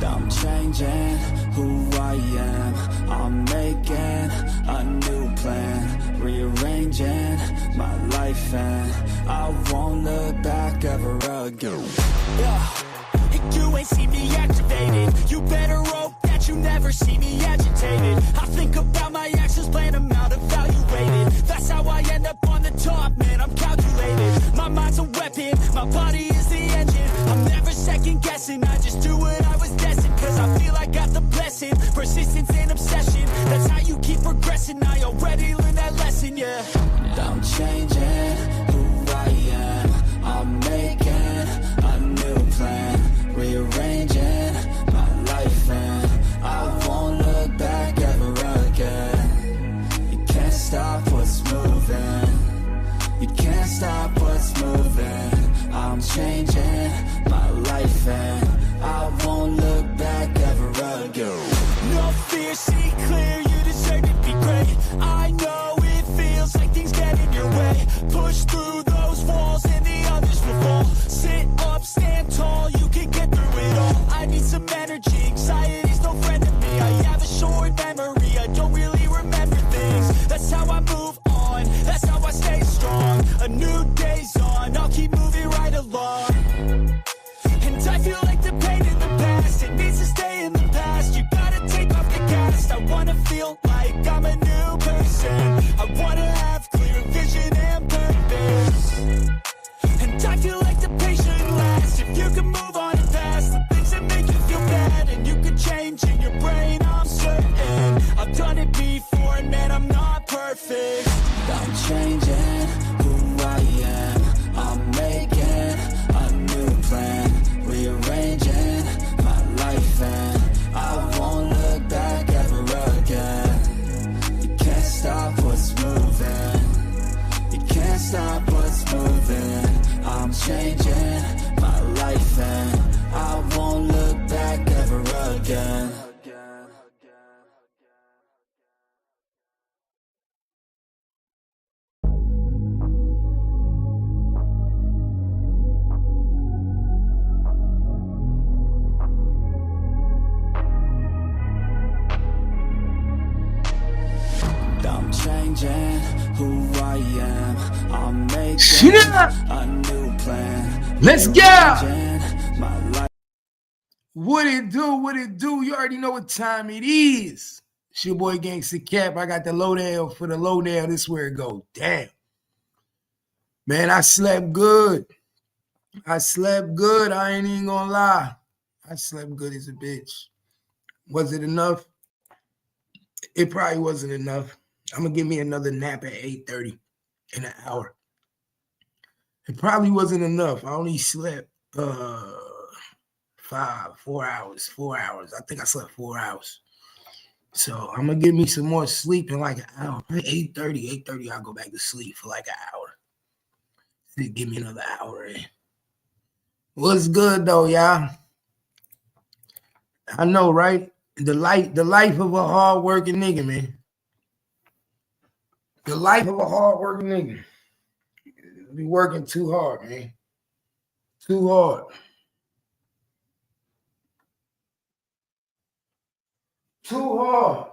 I'm changing who I am. I'm making a new plan, rearranging my life, and I won't look back ever again. Yeah. You ain't see me activated. You better hope that you never see me agitated. I think about my actions, plan them out, evaluated. That's how I end up on the top, man, I'm calculated. My mind's a weapon, my body is the engine. I'm never second guessing, I just do what I was destined. Cause I feel I got the blessing, persistence and obsession. That's how you keep progressing, I already learned that lesson, yeah. I'm changing who I am. I'm making a new plan, rearranging my life, and I won't look back ever again. You can't stop what's moving. You can't stop what's moving. I'm changing my life, and I won't look back ever again. No fear, see clear, you deserve to be great. I know it feels like things get in your way. Push through those walls and the others will fall. Sit up, stand tall, you can get through it all. I need some energy, anxiety's no friend to me. I have a short memory, I don't really remember things. That's how I move on, that's how I stay strong. A new day's on, I'll keep moving right along. And I feel like the pain in the past, it needs to stay in the past. You gotta take off the cast. I wanna feel like I'm a new person. I wanna have clear vision and purpose. And I feel like the pain shouldn't last. If you can move on and past the things that make you feel bad, and you can change in your brain, I'm certain. I've done it before, and man, I'm not perfect. I'm changing who I am. I'm making a new plan, rearranging my life, and I won't look back ever again. You can't stop what's moving. You can't stop what's moving. I'm changing my life, and I won't look back ever again. I'm changing who I am. I'm making a new plan. Let's go. What it do? What it do? You already know what time it is. It's your boy Gangstacap. I got the lowdown for the lowdown. This is where it goes. Damn. Man, I slept good. I slept good. I ain't even gonna lie. I slept good as a bitch. Was it enough? It probably wasn't enough. I'm gonna give me another nap at 8:30 in an hour. It probably wasn't enough. I only slept 4 hours. I think I slept 4 hours. So I'm gonna give me some more sleep in like an hour. 8:30, I'll go back to sleep for like an hour. Give me another hour in. What's good though, y'all? I know, right? The life of a hard-working nigga, man. The life of a hard-working nigga. Be working too hard, man. Too hard. Too hard.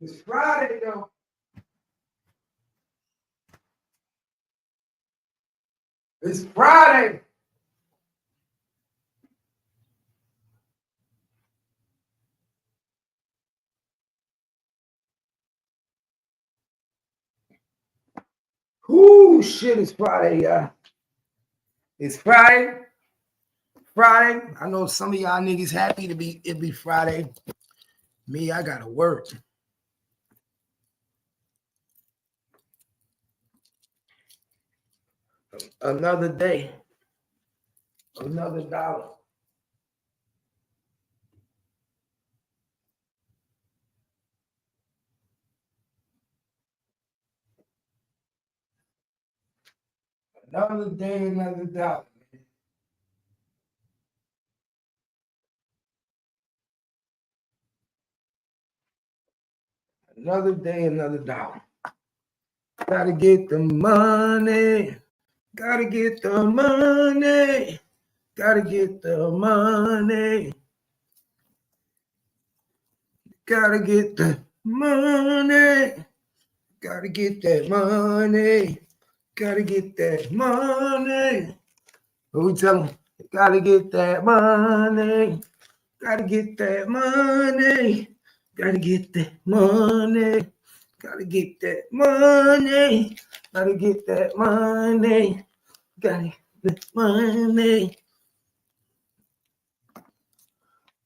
It's Friday, though. It's Friday. Ooh, shit, it's Friday, y'all. It's Friday. Friday. I know some of y'all niggas happy to be it be Friday. Me, I gotta work. Another day. Another dollar. Another day, another dollar. Another day, another dollar. Gotta get the money. Gotta get the money. Gotta get the money. Gotta get the money. Gotta get that money. Gotta get that money. What we tell them? Gotta get that money. Gotta get that money. Gotta get that money. Gotta get that money. Gotta get that money. Gotta get that money.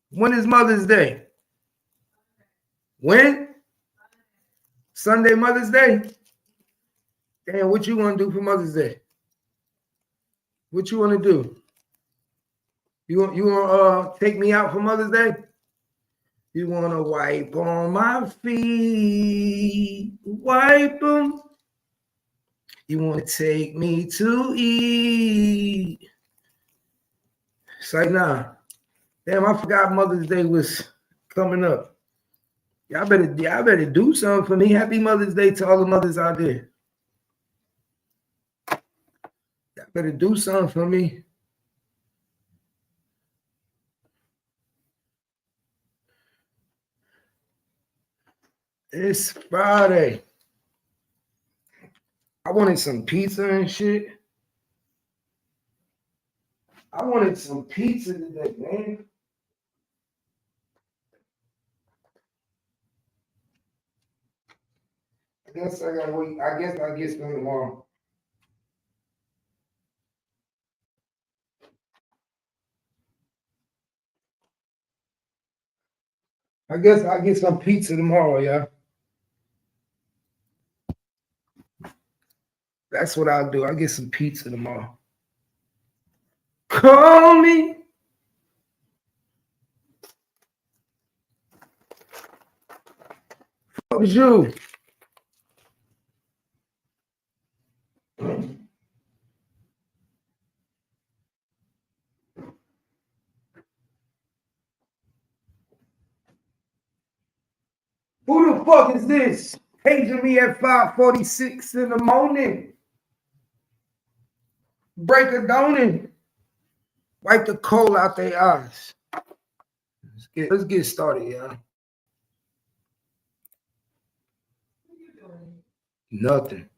When is Mother's Day? When? Sunday, Mother's Day? Damn, what you want to do for Mother's Day? What you want to do? You want to take me out for Mother's Day? You want to wipe on my feet, wipe them. You want to take me to eat. It's like, nah. Damn, I forgot Mother's Day was coming up. Y'all better do something for me. Happy Mother's Day to all the mothers out there. Y'all better do something for me. It's Friday. I wanted some pizza and shit. I wanted some pizza today, man. I guess I gotta wait. I guess I'll get some tomorrow. I guess I'll get some pizza tomorrow, y'all. That's what I'll do. I'll get some pizza tomorrow. Call me. What was you? Who the fuck is this? Paging me at 5:46 in the morning. Break a doning. Wipe the coal out their eyes. Let's get started, y'all. Nothing.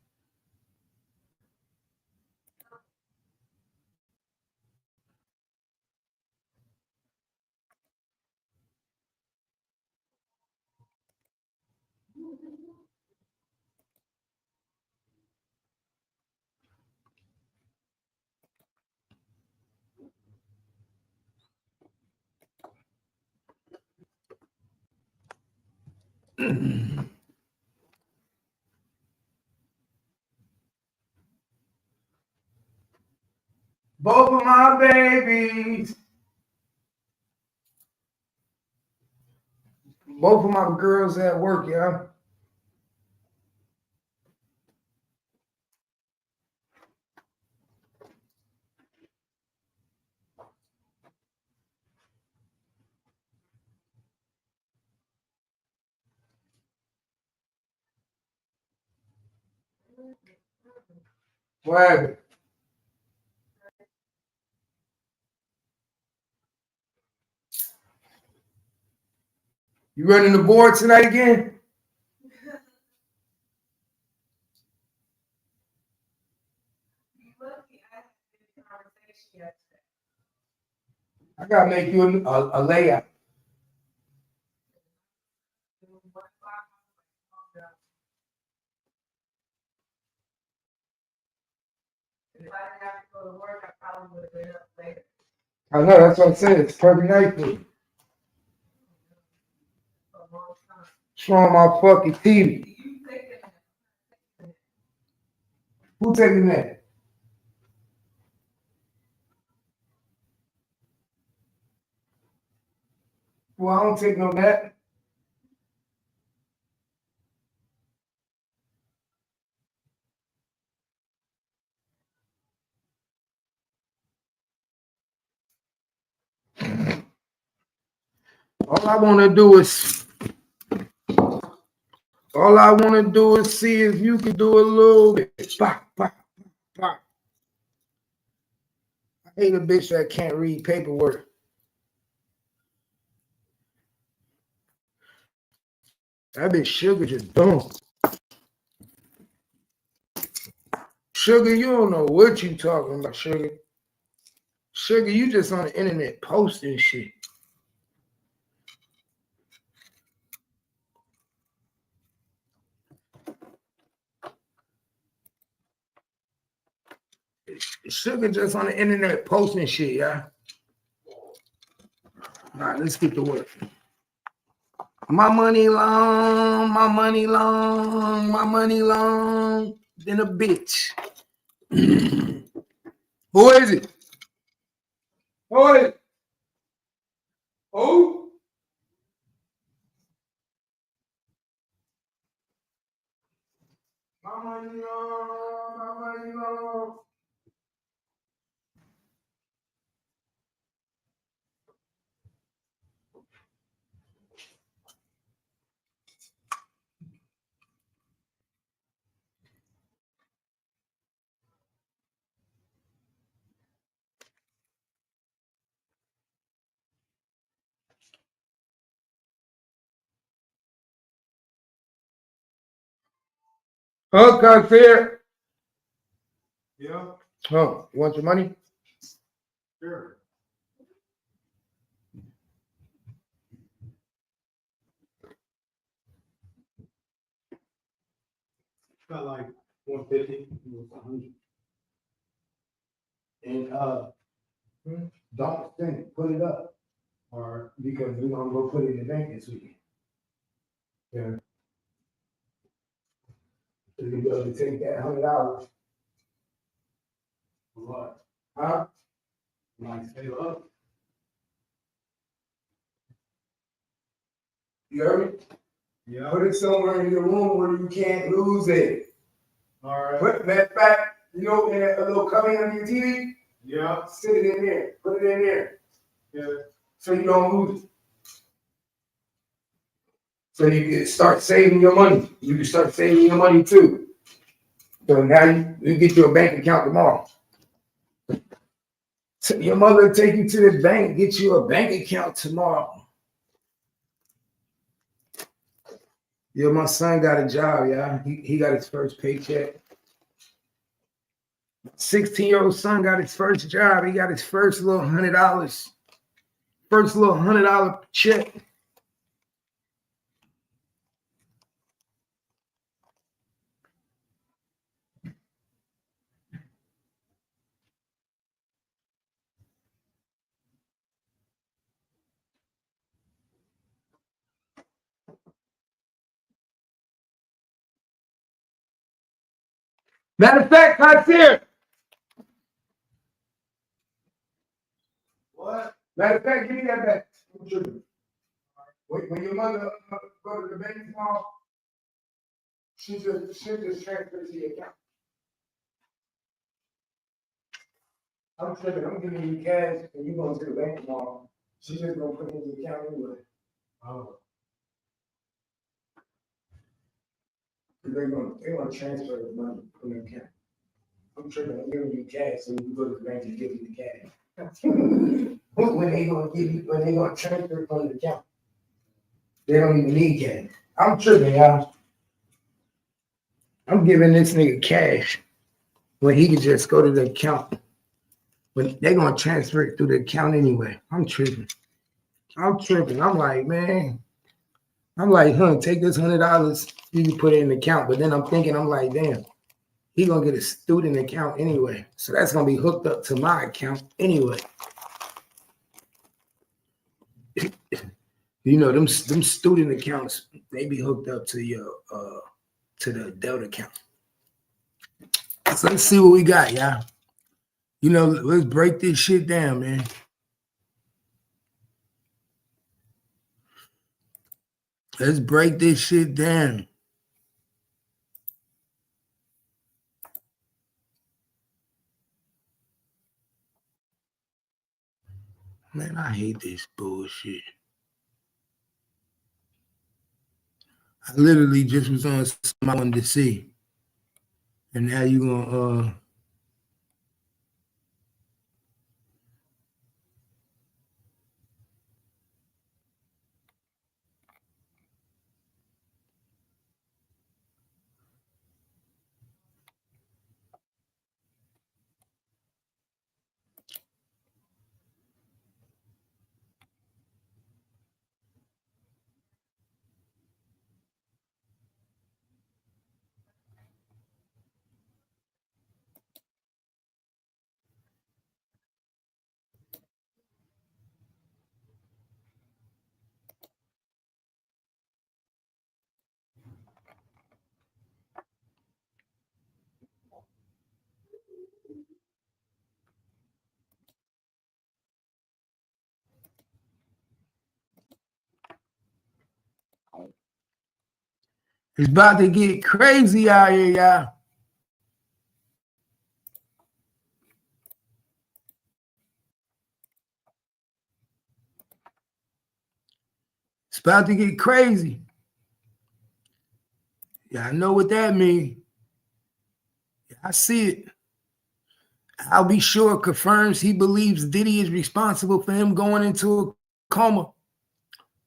Both of my babies. Both of my girls at work, y'all. What happened? You running the board tonight again? I gotta make you a layout. I know, that's what I said. It's perfect night for me. Showing my fucking TV. Who taking that? Well, I don't take no nap. All I want to do is All I want to do is see if you can do a little bit. Pop, pop, pop. I hate a bitch that can't read paperwork. That bitch Sugar just dumb. Sugar, you don't know what you talking about, Sugar. Sugar, you just on the internet posting shit. Sugar just on the internet posting shit, yeah. All right, let's get to work. My money long, my money long, my money long than a bitch. Who is it? Who is it? Who? My money long, my money long. Okay, fair. Yeah. Oh, you want your money? Sure. Got like 150, 100. And don't spend it, put it up. Or because we're gonna go put it in the bank this weekend. Yeah. So you be able to take that $100. What? Huh? Like save up. You heard me? Yeah. Put it somewhere in your room where you can't lose it. All right. Put that back, you know, in a little covering on your TV. Yeah. Sit it in there. Put it in there. Yeah. So you don't lose it. So you can start saving your money. You can start saving your money too. So now you get your bank account tomorrow. So your mother take you to the bank, get you a bank account tomorrow. Yeah, my son got a job, yeah. He got his first paycheck. 16-year-old son got his first job. He got his first little $100. First little $100 check. Matter of fact, Katsir. What? Matter of fact, give me that back. When your mother go to the bank tomorrow, she just transfer to your account. I'm tripping. I'm giving you cash and you going to the bank tomorrow. She's just gonna put it in the account anyway. Oh. They're gonna transfer the money from the account. I'm tripping. I'm giving you cash so you can go to the bank and give you the cash. when they gonna transfer it from the account. They don't even need cash. I'm tripping, y'all. I'm giving this nigga cash when he can just go to the account. When they're gonna transfer it through the account anyway. I'm tripping. I'm like, man. I'm like, take this $100. You can put it in the account. But then I'm thinking, I'm like, damn, he gonna get a student account anyway. So that's gonna be hooked up to my account anyway. You know, them student accounts, they be hooked up to your to the Delta account. So let's see what we got, y'all. You know, let's break this shit down, man. Let's break this shit down. Man, I hate this bullshit. I literally just was on something I wanted to see. And now you gonna it's about to get crazy out here, y'all. It's about to get crazy. Yeah, I know what that means. Yeah, I see it. I'll be sure confirms he believes Diddy is responsible for him going into a coma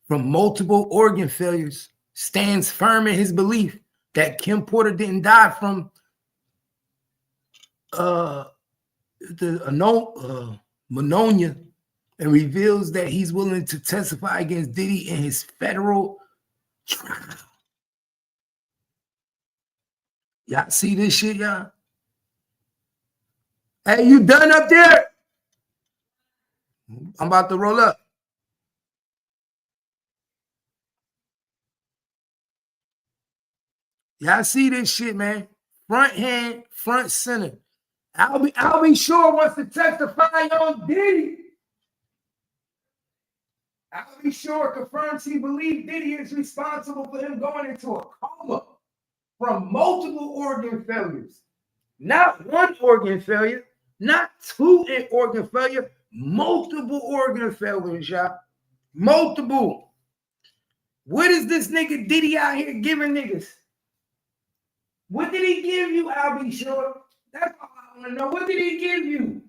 from multiple organ failures. Stands firm in his belief that Kim Porter didn't die from pneumonia, and reveals that he's willing to testify against Diddy in his federal trial. Y'all see this shit, y'all? Hey, you done up there? I'm about to roll up. Y'all see this shit, man? Front hand, front center. I'll be sure once to testify on Diddy. I'll be sure confirms he believes Diddy is responsible for him going into a coma from multiple organ failures. Not one organ failure, not two organ failure, multiple organ failures, y'all. Multiple. What is this nigga Diddy out here giving niggas? What did he give you, I'll be sure? That's all I want to know. What did he give you?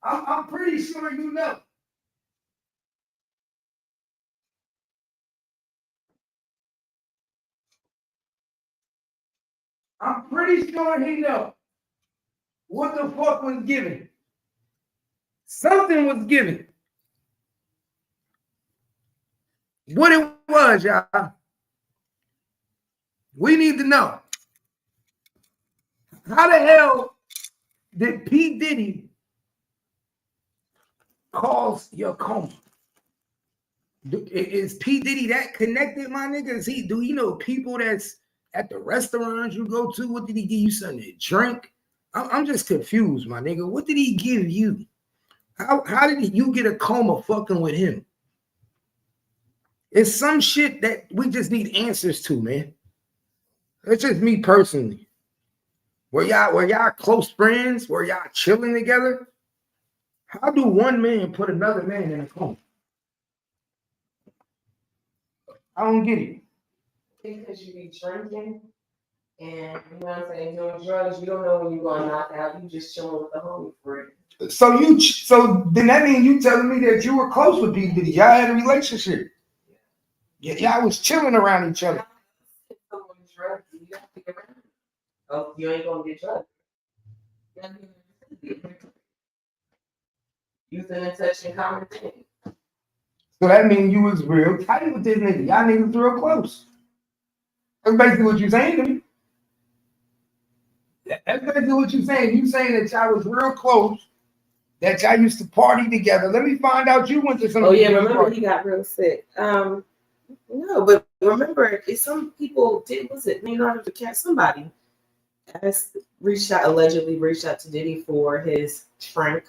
I'm pretty sure you know. I'm pretty sure he know what the fuck was given. Something was given. What it was, y'all. We need to know. How the hell did P. Diddy cause your coma? Is P. Diddy that connected, my nigga? Do you know people that's at the restaurants you go to? What did he give you, something to drink? I'm just confused, my nigga. What did he give you? How did you get a coma fucking with him? It's some shit that we just need answers to, man. That's just me personally. Were y'all close friends? Were y'all chilling together? How do one man put another man in a coma? I don't get it. Because you be drinking and you know what I'm saying, doing drugs, you don't know when you're gonna knock out. You just chilling with the homie for it. So then that means you telling me that you were close with P. Diddy. Y'all had a relationship. Yeah, y'all was chilling around each other. Drugs, you have to get around. Oh, you ain't gonna get drugged. You finna touch and common thing. So that means you was real tight with this nigga. Y'all niggas real close. That's basically what you're saying to me. That's basically what you're saying. You saying that y'all was real close, that y'all used to party together. Let me find out you went to some. Oh yeah, remember he got real sick. No, but remember, if some people did, was it Leonardo DiCaprio? Somebody allegedly reached out to Diddy for his shrink.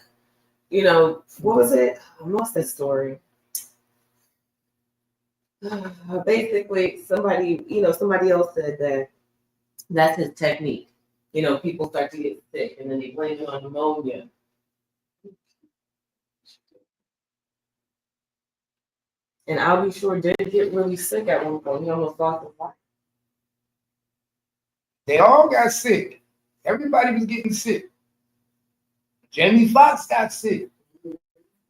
You know, what was it? I lost that story. Basically, somebody else said that that's his technique. You know, people start to get sick and then they blame it on pneumonia. And I'll be sure did get really sick at one point. He almost lost his life. They all got sick. Everybody was getting sick. Jamie Foxx got sick.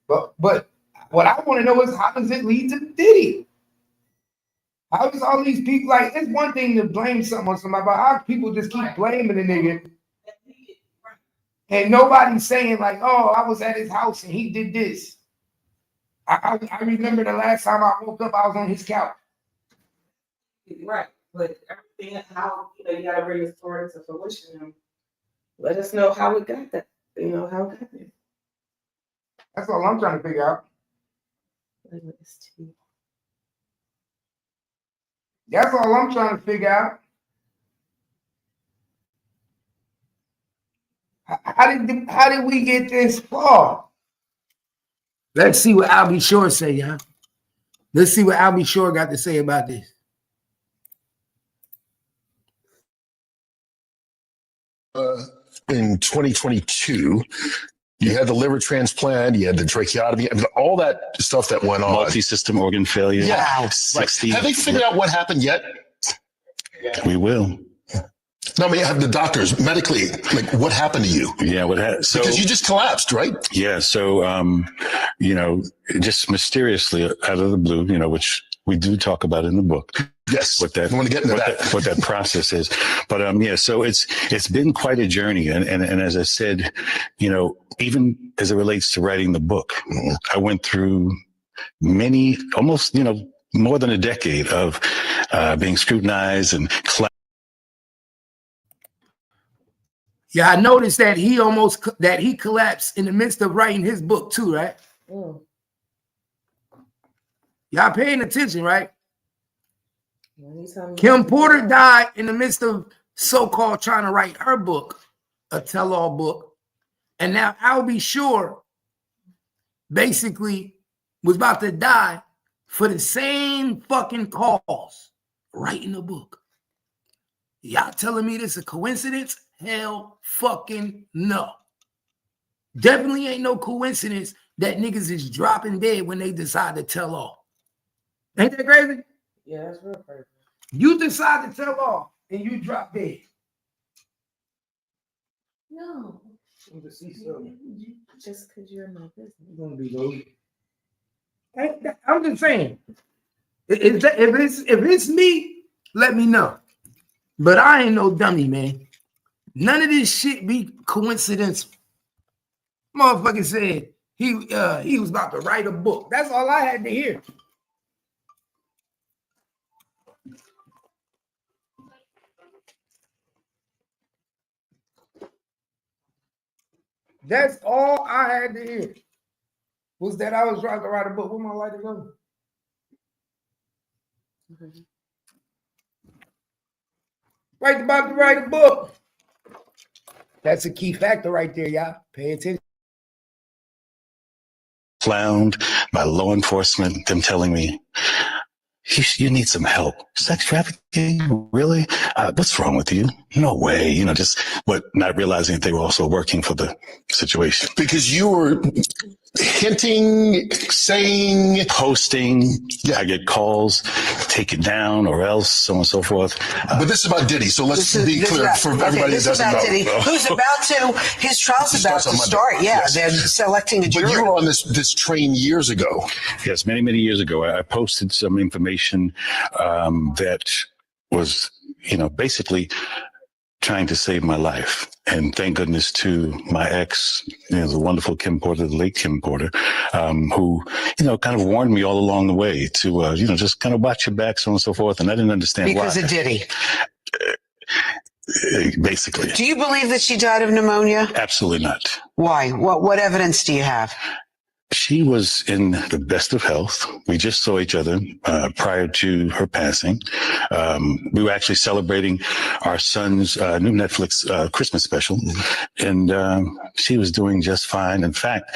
But what I want to know is, how does it lead to Diddy? How does all these people, like, it's one thing to blame something on somebody, but how people just keep blaming the nigga and nobody's saying like, oh, I was at his house and he did this. I remember the last time I woke up, I was on his couch. Right, but everything, how, you gotta bring the story to fruition and let us know how it got that, how it got there. That's all I'm trying to figure out. That's all I'm trying to figure out. How did we get this far? Let's see what Albie Shore say, y'all. Let's see what Albie Shore got to say about this. In 2022, you had the liver transplant, you had the tracheotomy, I mean, all that stuff that went on. Multi-system organ failure. Yeah. 60. Have they figured out what happened yet? We will. No, I mean, have the doctors medically, like, what happened to you? Yeah, because you just collapsed, right? Yeah, so just mysteriously out of the blue, which we do talk about in the book. Yes, what that, I want to get into what that process is. But so it's been quite a journey, and as I said, even as it relates to writing the book, I went through many, almost more than a decade of being scrutinized and. Yeah, I noticed that he collapsed in the midst of writing his book too, right? Mm. Y'all paying attention, right? Kim Porter died in the midst of so-called trying to write her book, a tell-all book. And now Albie Shore basically was about to die for the same fucking cause, writing a book. Y'all telling me this is a coincidence? Hell fucking no. Definitely ain't no coincidence that niggas is dropping dead when they decide to tell all. Ain't that crazy? Yeah, that's real crazy. You decide to tell all and you drop dead. No. Just because you're in my business. You're gonna be low. I'm just saying. If it's me, let me know. But I ain't no dummy, man. None of this shit be coincidence. Motherfucker said he was about to write a book. That's all I had to hear. That's all I had to hear. Was that I was trying to write a book. Where my lighter go? Mm-hmm. Right about to write a book. That's a key factor right there, y'all. Pay attention. Found by law enforcement, them telling me, you need some help. Sex trafficking? Really? What's wrong with you? No way. Just not realizing that they were also working for the situation. Because you were hinting, saying, posting. Yeah, I get calls, take it down or else, so on and so forth. But this is about Diddy, so let's be clear for everybody that doesn't know. Diddy, who's about to, his trial's about to start. Yeah, yes. They're selecting a jury. But you were on this train years ago. Yes, many, many years ago. I posted some information that was, basically trying to save my life. And thank goodness to my ex, the wonderful Kim Porter, the late Kim Porter, who, kind of warned me all along the way to, just kind of watch your back, so on and so forth. And I didn't understand why. Because of Diddy. Basically. Do you believe that she died of pneumonia? Absolutely not. Why? What evidence do you have? She was in the best of health. We just saw each other prior to her passing. We were actually celebrating our son's new Netflix Christmas special, and she was doing just fine. In fact,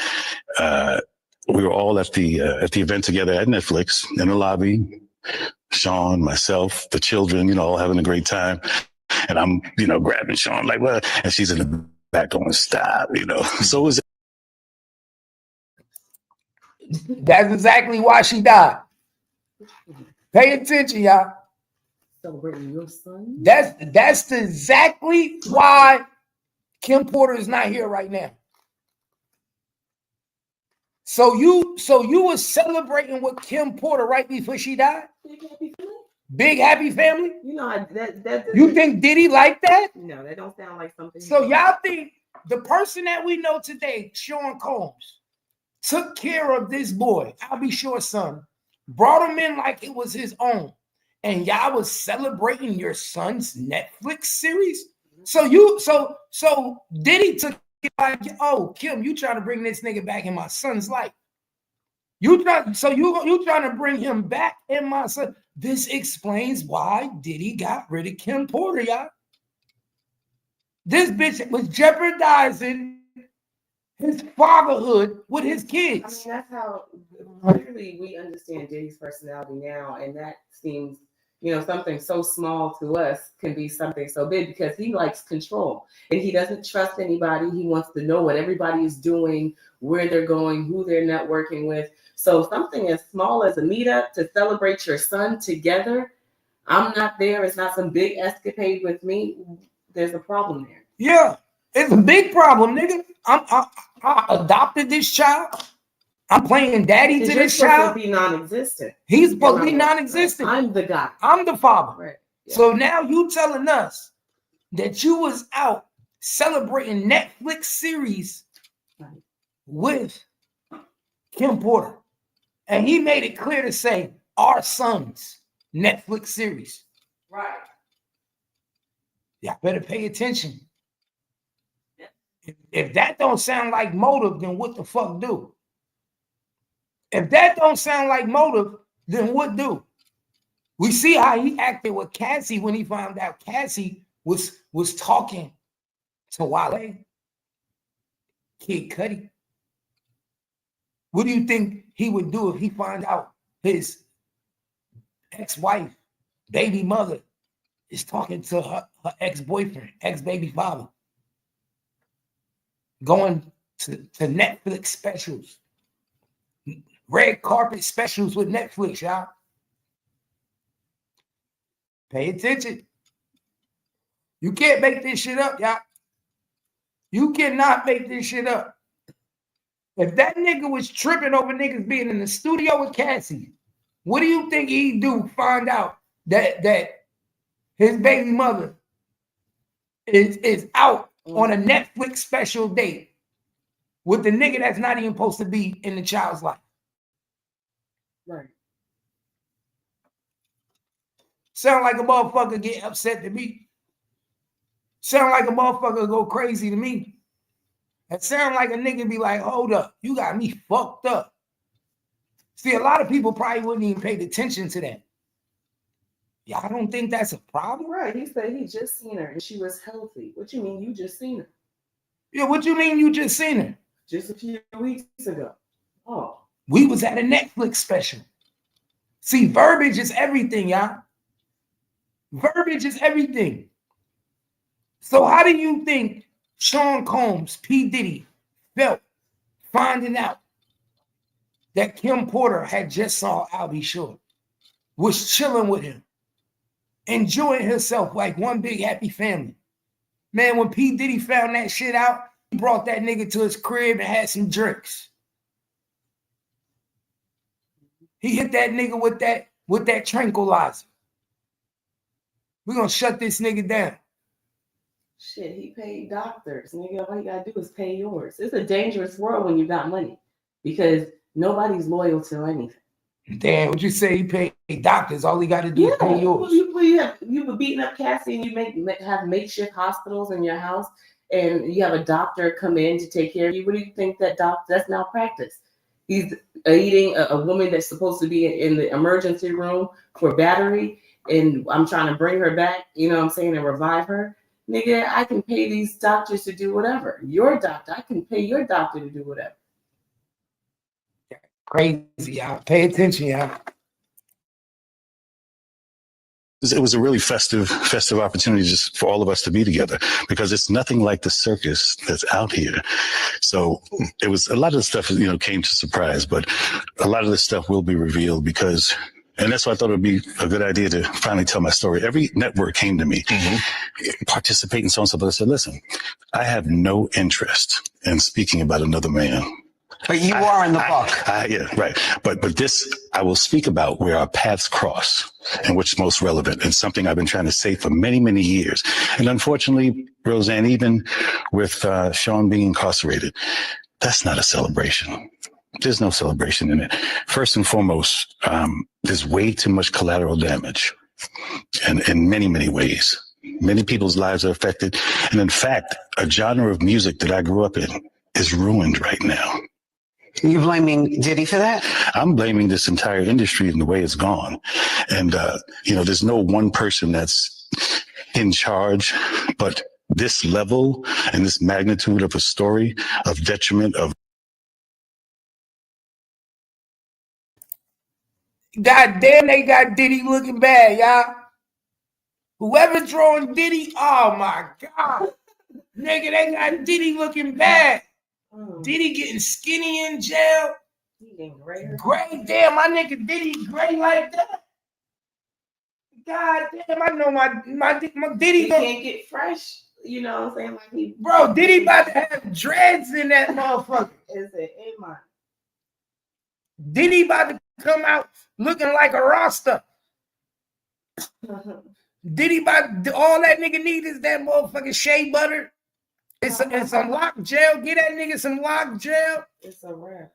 we were all at the event together at Netflix in the lobby. Sean, myself, the children, all having a great time, and I'm, grabbing Sean like, "What?" And she's in the back going, "Stop," So it was. That's exactly why she died. Pay attention, y'all. Celebrating your son? That's exactly why Kim Porter is not here right now. So you were celebrating with Kim Porter right before she died? Big happy family? You know, that you think Diddy like that? No, that don't sound like something. So y'all think the person that we know today, Sean Combs, took care of this boy, I'll be sure son, brought him in like it was his own, and y'all was celebrating your son's Netflix series? So Diddy took it like, oh, Kim, you trying to bring this nigga back in my son's life. You trying to bring him back in my son. This explains why Diddy got rid of Kim Porter, y'all. This bitch was jeopardizing his fatherhood with his kids. I mean, that's how clearly we understand Diddy's personality now, and that seems, you know, something so small to us can be something so big because he likes control and he doesn't trust anybody. He wants to know what everybody is doing, where they're going, who they're networking with. So something as small as a meetup to celebrate your son together, I'm not there. It's not some big escapade with me. There's a problem there. Yeah, it's a big problem, nigga. I adopted this child. I'm playing daddy to this child. He's supposed to be non-existent. He's supposed to be non-existent. I'm the guy. I'm the father. Right. Yeah. So now you telling us that you was out celebrating Netflix series with Kim Porter. And he made it clear to say our son's Netflix series. Right. Y'all better pay attention. If that don't sound like motive, then what the fuck do? If that don't sound like motive, then what do? We see how he acted with Cassie when he found out Cassie was talking to Wale, Kid Cudi. What do you think he would do if he found out his ex-wife, baby mother, is talking to her ex-boyfriend, ex-baby father? Going to Netflix specials, red carpet specials with Netflix, y'all. Pay attention. You can't make this shit up, y'all. You cannot make this shit up. If that nigga was tripping over niggas being in the studio with Cassie, what do you think he'd do? Find out that his baby mother is out on a Netflix special date with the nigga that's not even supposed to be in the child's life. Right. Sound like a motherfucker get upset to me. Sound like a motherfucker go crazy to me. That sound like a nigga be like, hold up, you got me fucked up. See, a lot of people probably wouldn't even pay attention to that. Y'all don't think that's a problem? Right. He said he just seen her and she was healthy. What you mean you just seen her? Yeah, what you mean you just seen her? Just a few weeks ago. Oh. We was at a Netflix special. See, verbiage is everything, y'all. Verbiage is everything. So how do you think Sean Combs, P. Diddy, felt finding out that Kim Porter had just saw Albie Shore, was chilling with him, enjoying herself like one big happy family? Man, when P. Diddy found that shit out, he brought that nigga to his crib and had some drinks. He hit that nigga with that tranquilizer. We're gonna shut this nigga down. Shit, he paid doctors. Nigga, all you gotta do is pay yours. It's a dangerous world when you got money because nobody's loyal to anything. Damn, what you say? He paid doctors. All he got to do is pay yours. You were beating up Cassie and you have makeshift hospitals in your house and you have a doctor come in to take care of you. What do you think that doctor, that's malpractice? He's aiding a woman that's supposed to be in the emergency room for battery and I'm trying to bring her back, you know what I'm saying, and revive her. Nigga, I can pay these doctors to do whatever. Your doctor, I can pay your doctor to do whatever. Crazy, y'all. Pay attention, y'all. It was a really festive opportunity just for all of us to be together because it's nothing like the circus that's out here. So it was a lot of the stuff, you know, came to surprise, but a lot of the stuff will be revealed because And that's why I thought it would be a good idea to finally tell my story. Every network came to me, participate in so and so, but I said, listen, I have no interest in speaking about another man. But you are in the book. Yeah, right. But this, I will speak about where our paths cross and what's most relevant, and something I've been trying to say for many, many years. And unfortunately, Roseanne, even with Sean being incarcerated, that's not a celebration. There's no celebration in it. First and foremost, there's way too much collateral damage, and in many, many ways. Many people's lives are affected. And in fact, a genre of music that I grew up in is ruined right now. Are you blaming Diddy for that? I'm blaming this entire industry and the way it's gone. And, there's no one person that's in charge, but this level and this magnitude of a story of detriment of. God damn, they got Diddy looking bad, y'all. Whoever drawing Diddy, oh my God. Nigga, they got Diddy looking bad. Diddy getting skinny in jail. He getting grayer. Gray, damn, my nigga Diddy gray like that. God damn, I know my Diddy. He can't get fresh. You know what I'm saying? Like he, bro, Diddy about to have dreads in that motherfucker. Is it in my? Diddy about to come out looking like a Rasta. Diddy about all that nigga need is that motherfucking shea butter. It's some lock gel. Get that nigga some lock gel. It's a wrap.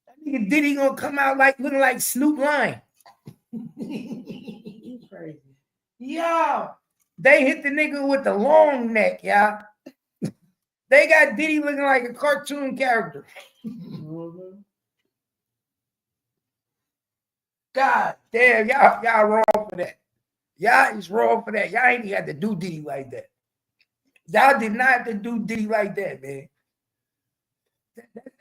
That nigga Diddy gonna come out like looking like Snoop Lion. Crazy. Yo, they hit the nigga with the long neck, y'all. They got Diddy looking like a cartoon character. God damn, y'all wrong for that. Y'all is wrong for that. Y'all ain't even had to do Diddy like that. Y'all did not have to do Diddy like that, man.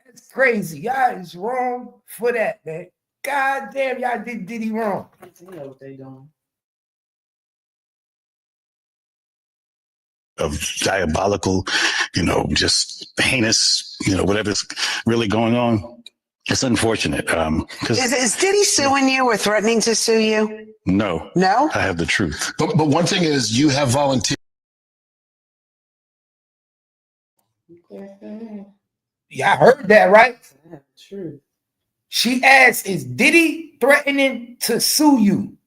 That's crazy. Y'all is wrong for that, man. God damn, y'all did Diddy wrong. You know what they doing. Of diabolical, just heinous, whatever's really going on. It's unfortunate. Is Diddy suing you or threatening to sue you? No. No? I have the truth. But one thing is, you have volunteered. Yeah, I heard that, right? True. She asked, is Diddy threatening to sue you?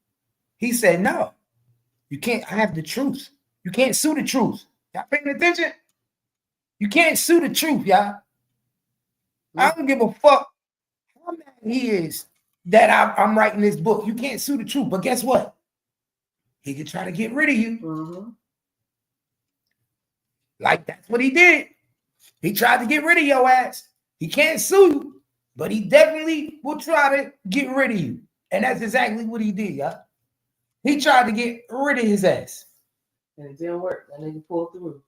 He said, no. You can't. I have the truth. You can't sue the truth. Y'all paying attention? You can't sue the truth, y'all. I don't give a fuck how mad he is that I'm writing this book. You can't sue the truth. But guess what? He could try to get rid of you. Like, that's what he did. He tried to get rid of your ass. He can't sue you, but he definitely will try to get rid of you. And that's exactly what he did, y'all. He tried to get rid of his ass. And it didn't work. That nigga pulled through.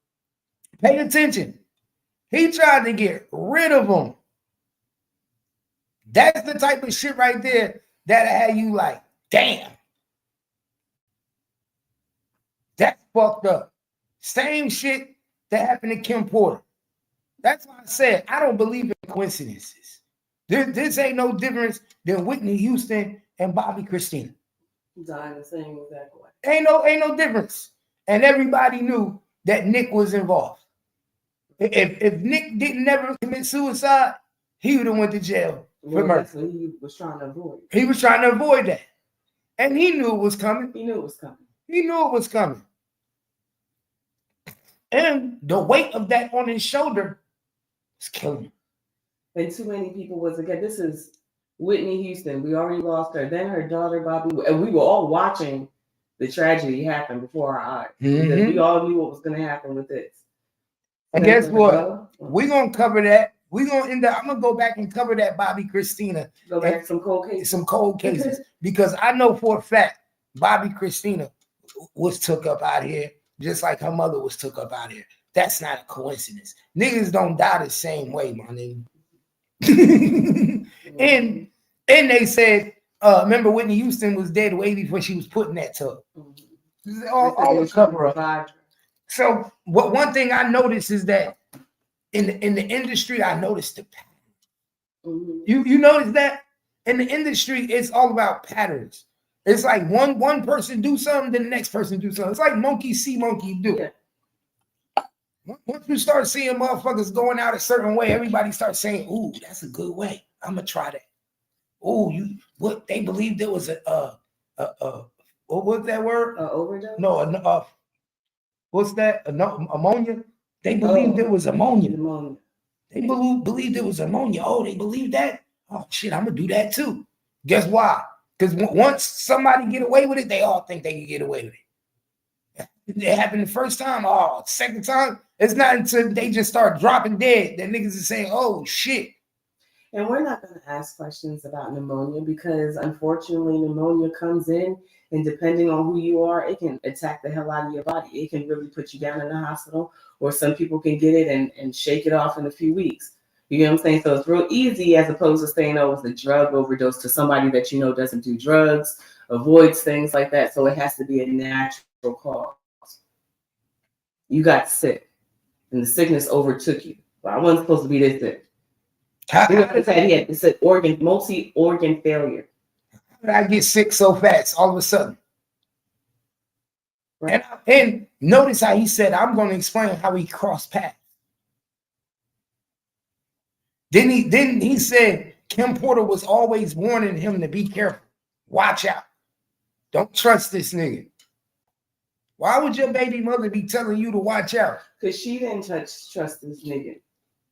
Pay attention. He tried to get rid of him. That's the type of shit right there that had you like, damn. That's fucked up. Same shit that happened to Kim Porter. That's why I said I don't believe in coincidences. This ain't no difference than Whitney Houston and Bobby Christina. Dying the same exact way. Ain't no difference. And everybody knew that Nick was involved. If Nick didn't never commit suicide, he would have went to jail for murder. That's what he was trying to avoid. He was trying to avoid that. And he knew it was coming. He knew it was coming. He knew it was coming. And the weight of that on his shoulder is killing him. And too many people was, again, this is Whitney Houston. We already lost her. Then her daughter, Bobby. And we were all watching the tragedy happen before our eyes. Because we all knew what was going to happen with this. And guess what? We're going to cover that. We're going to end up, I'm going to go back and cover that Bobby Christina. Go back to some cold cases. Some cold cases. Because I know for a fact Bobby Christina was took up out here just like her mother was took up out here. That's not a coincidence. Niggas don't die the same way, my nigga. and they said, remember Whitney Houston was dead way before she was put in that tub. All the cover up. So one thing I noticed is that in the industry, I noticed the pattern. You notice that in the industry, it's all about patterns. It's like one person do something, then the next person do something. It's like monkey see, monkey do. Yeah. Once you start seeing motherfuckers going out a certain way, everybody starts saying, "Ooh, that's a good way. I'm gonna try that." Oh, what they believed there was what was that word? Overdose? No, what's that? Ammonia. They believed it was ammonia. They believed it was ammonia. Oh, they believed that. Oh shit, I'm gonna do that too. Guess why? Because once somebody get away with it, they all think they can get away with it. It happened the first time. Oh, second time, it's not until they just start dropping dead that niggas is saying, "Oh shit." And we're not going to ask questions about pneumonia because unfortunately pneumonia comes in, and depending on who you are, it can attack the hell out of your body. It can really put you down in the hospital, or some people can get it and shake it off in a few weeks. You know what I'm saying? So it's real easy as opposed to saying, oh, it's a drug overdose to somebody that you know doesn't do drugs, avoids things like that. So it has to be a natural cause. You got sick and the sickness overtook you. Well, I wasn't supposed to be this sick. He had this multi-organ failure. How did I get sick so fast all of a sudden? Right. And notice how he said, I'm going to explain how he crossed paths. Then he said Kim Porter was always warning him to be careful. Watch out. Don't trust this nigga. Why would your baby mother be telling you to watch out? Because she didn't trust this nigga.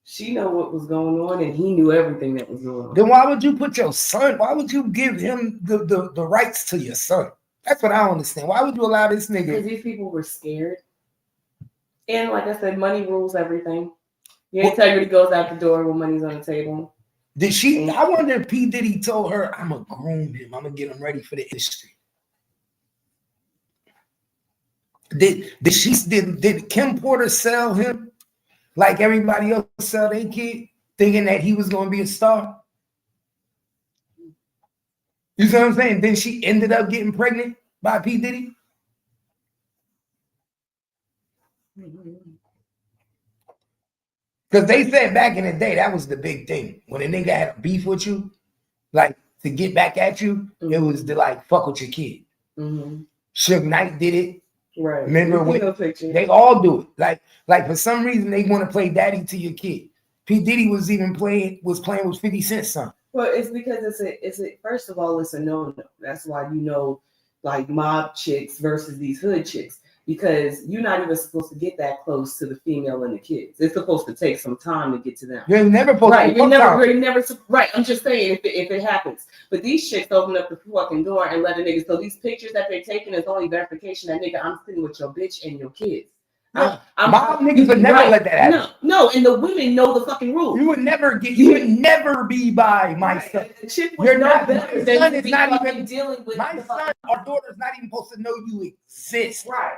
She knew what was going on, and he knew everything that was going on. Then why would you put your son? Why would you give him the rights to your son? That's what I don't understand. Why would you allow this nigga? Because these people were scared. And like I said, money rules everything. Your integrity goes out the door when money's on the table. Did she? I wonder if P. Diddy told her, I'm going to groom him. I'm going to get him ready for the industry. Did Kim Porter sell him like everybody else sell their kid, thinking that he was going to be a star? You see what I'm saying? Then she ended up getting pregnant by P. Diddy. Because they said back in the day, that was the big thing. When a nigga had a beef with you, like to get back at you, it was to like fuck with your kid. Suge Knight did it. Right. Remember when they all do it. Like for some reason they want to play daddy to your kid. P. Diddy was playing with 50 Cent's son. Well, it's because first of all, it's a no-no. That's why like mob chicks versus these hood chicks. Because you're not even supposed to get that close to the female and the kids. It's supposed to take some time to get to them. You're never supposed to. You're never right. I'm just saying if it happens. But these chicks open up the fucking door and let a nigga. So these pictures that they're taking is only verification that nigga, I'm sitting with your bitch and your kids. Yeah. My niggas would never let that happen. No, and the women know the fucking rules. You would never be by my son. You're not. My son is not even dealing with my son or daughter's not even supposed to know you exist. Right.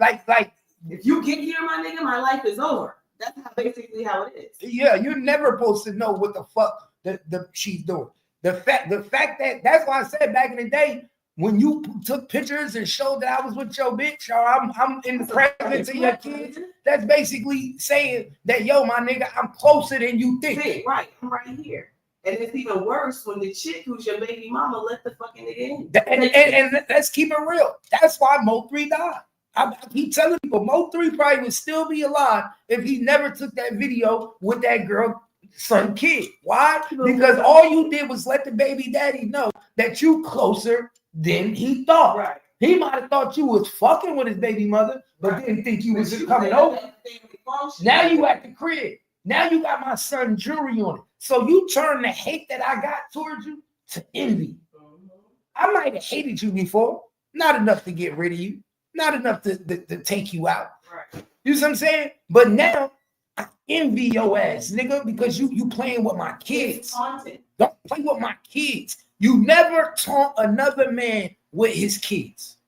Like if you get here, my nigga, my life is over. That's basically how it is. Yeah, you're never supposed to know what the fuck she's doing. The fact that's why I said back in the day, when you took pictures and showed that I was with your bitch, or I'm in the presence of your kids, that's basically saying that, yo, my nigga, I'm closer than you think. Right, I'm right here. And it's even worse when the chick who's your baby mama let the fucking nigga in. And let's keep it real. That's why Mo3 died. I keep telling people, Mo3 probably would still be alive if he never took that video with that girl, son, kid. Why? Because all you did was let the baby daddy know that you closer than he thought. Right. He might have thought you was fucking with his baby mother, but didn't think you was coming over. Now you at the crib. Now you got my son jewelry on it. So you turn the hate that I got towards you to envy. I might have hated you before. Not enough to get rid of you. Not enough to take you out. Right. You see what I'm saying? But now I envy your ass, nigga, because you playing with my kids. Don't play with my kids. You never taunt another man with his kids.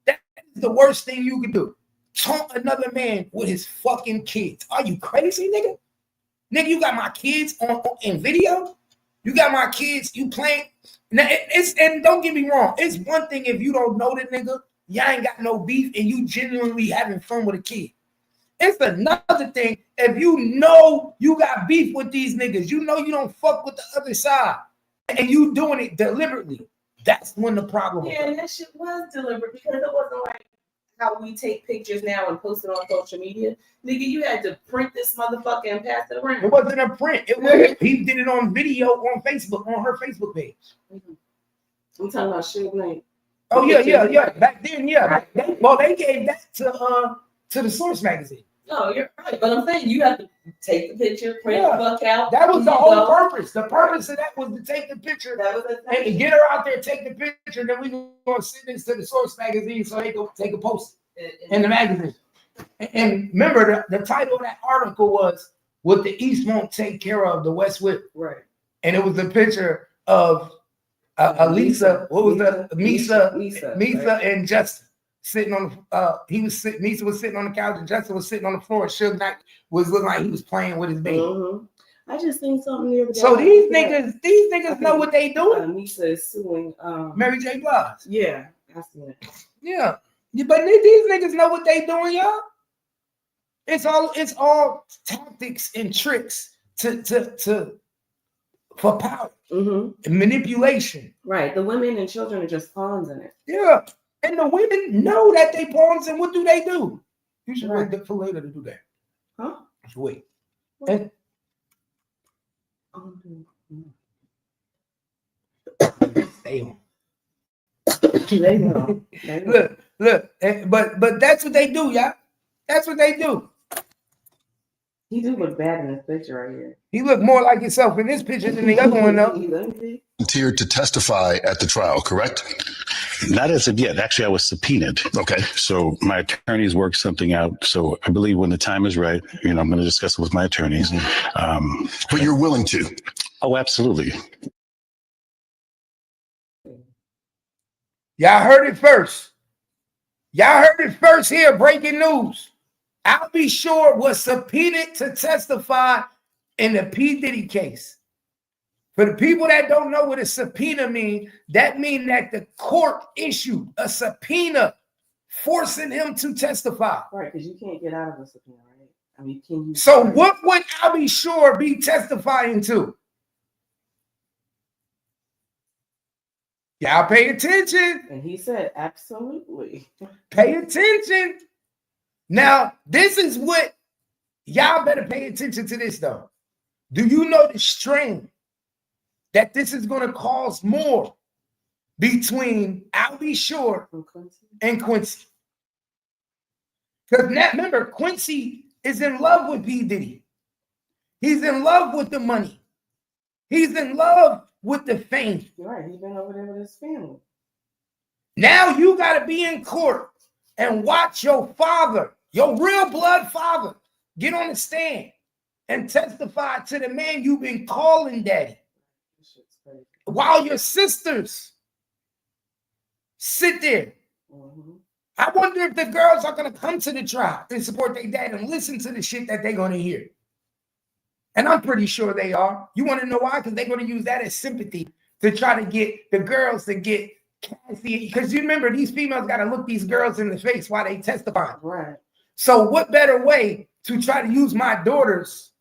That is the worst thing you can do. Taunt another man with his fucking kids. Are you crazy, nigga? Nigga, you got my kids in video. You got my kids. You playing. Now and don't get me wrong. It's one thing if you don't know the nigga, y'all ain't got no beef, and you genuinely having fun with a kid. It's another thing if you know you got beef with these niggas. You know you don't fuck with the other side. and you doing it deliberately. That's when the problem. Yeah, and that shit was deliberate because it wasn't like how we take pictures now and post it on social media. Nigga, you had to print this motherfucker and pass it around. It wasn't a print. It was, he did it on video on Facebook, on her Facebook page. I'm talking about Suge Knight. Oh yeah. Back then, yeah. They gave that to the Source magazine. No, you're right. But I'm saying you have to take the picture, print the fuck out. That was the whole purpose. The purpose of that was to take the picture and to get her out there, take the picture, and then we gonna send this to the Source magazine so they can post it in the magazine. And remember, the title of that article was "What the East Won't Take Care of, the West Will." Right. And it was a picture of Lisa. What was the Misa and Justin sitting on Misa was sitting on the couch and Justin was sitting on the floor. Suge Knight was looking like he was playing with his baby. Mm-hmm. I just think something the other day. So these niggas know what they doing. Misa is suing Mary J. Blige. Yeah, I seen it. Yeah. But these niggas know what they doing, y'all. It's all tactics and tricks for power and manipulation. Right. The women and children are just pawns in it. Yeah. And the women know that they pawns, and what do they do? You should wait for later to do that. Huh? Wait. And stay on. Look, but that's what they do, y'all. That's what they do. He do look bad in this picture right here. He look more like himself in this picture than the other one, though. Volunteered to testify at the trial, correct? Not as of yet. Actually, I was subpoenaed. Okay. So my attorneys worked something out. So I believe when the time is right, I'm going to discuss it with my attorneys. But you're willing to? Oh, absolutely. Y'all heard it first. Y'all heard it first here. Breaking news. I'll be sure was subpoenaed to testify in the P. Diddy case. For the people that don't know what a subpoena means, that means that the court issued a subpoena forcing him to testify. Right, because you can't get out of a subpoena, right? I mean, can you? So what would I'll be sure be testifying to? Y'all pay attention. And he said, absolutely. Pay attention. Now, this is what y'all better pay attention to this, though. Do you know the strain that this is going to cause more between I'll be sure and Quincy? Because now, remember, Quincy is in love with P. Diddy. He's in love with the money. He's in love with the fame. You're right. He's been over there with his family. Now you got to be in court and watch your father, your real blood father, get on the stand and testify to the man you've been calling daddy. While your sisters sit there. I wonder if the girls are going to come to the trial and support their dad and listen to the shit that they're going to hear. And I'm pretty sure they are. You want to know why? Because they're going to use that as sympathy to try to get the girls to get Cassie. Because you remember, these females got to look these girls in the face while they testify. Right. So what better way to try to use my daughters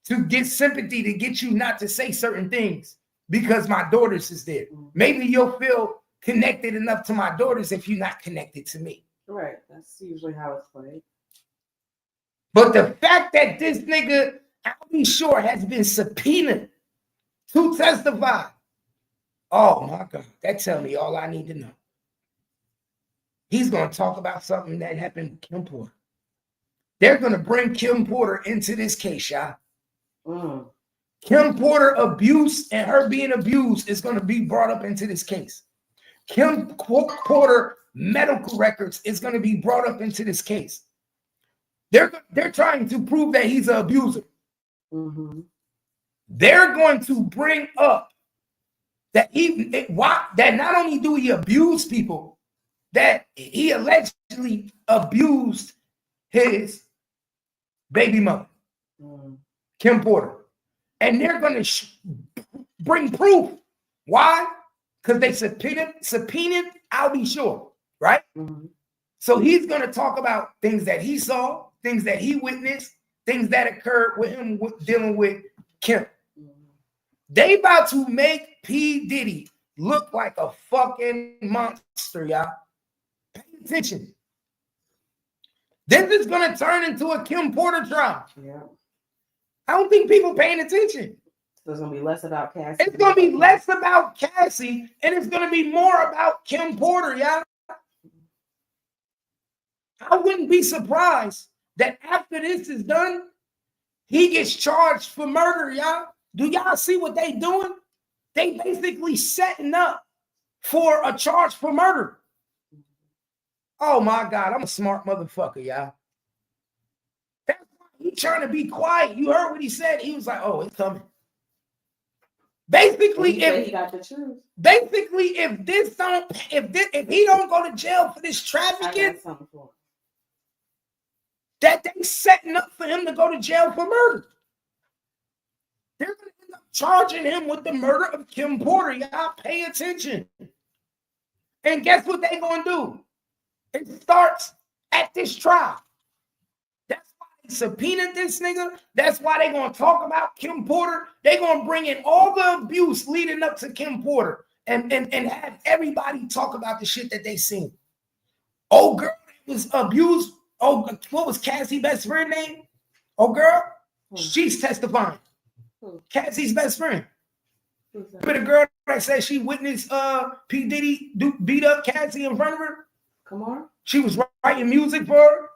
to get sympathy to get you not to say certain things because my daughters is there. Maybe you'll feel connected enough to my daughters if you're not connected to me. Right. That's usually how it's played. But the fact that this nigga, I'll be sure, has been subpoenaed to testify. Oh my God. That tells me all I need to know. He's going to talk about something that happened with Kim Porter. They're going to bring Kim Porter into this case, y'all. Kim Porter abuse and her being abused is going to be brought up into this case. Kim Porter medical records is going to be brought up into this case. They're trying to prove that he's an abuser. They're going to bring up that that not only do he abuse people, that he allegedly abused his baby mother, Kim Porter. And they're going to bring proof. Why? Because they subpoenaed, I'll be sure, right? So he's going to talk about things that he saw, things that he witnessed, things that occurred with him dealing with Kim. They about to make P. Diddy look like a fucking monster, y'all. Pay attention. This is going to turn into a Kim Porter trial. Yeah. I don't think people paying attention. So it's going to be less about Cassie. It's going to be less about Cassie, and it's going to be more about Kim Porter, y'all. I wouldn't be surprised that after this is done, he gets charged for murder, y'all. Do y'all see what they doing? They basically setting up for a charge for murder. Oh my God, I'm a smart motherfucker, y'all. That's why he's trying to be quiet. You heard what he said. He was like, "Oh, it's coming." Basically, he got the truth. Basically, if he don't go to jail for this trafficking, that they setting up for him to go to jail for murder. They're going to end up charging him with the murder of Kim Porter. Y'all pay attention. And guess what they going to do? It starts at this trial. That's why they subpoenaed this nigga. That's why they going to talk about Kim Porter. They going to bring in all the abuse leading up to Kim Porter and have everybody talk about the shit that they seen. Oh, girl, it was abused. Oh, what was Cassie's best friend name? Oh, girl, she's testifying. Cassie's best friend. But the girl that said she witnessed P. Diddy beat up Cassie in front of her. Come on. She was writing music for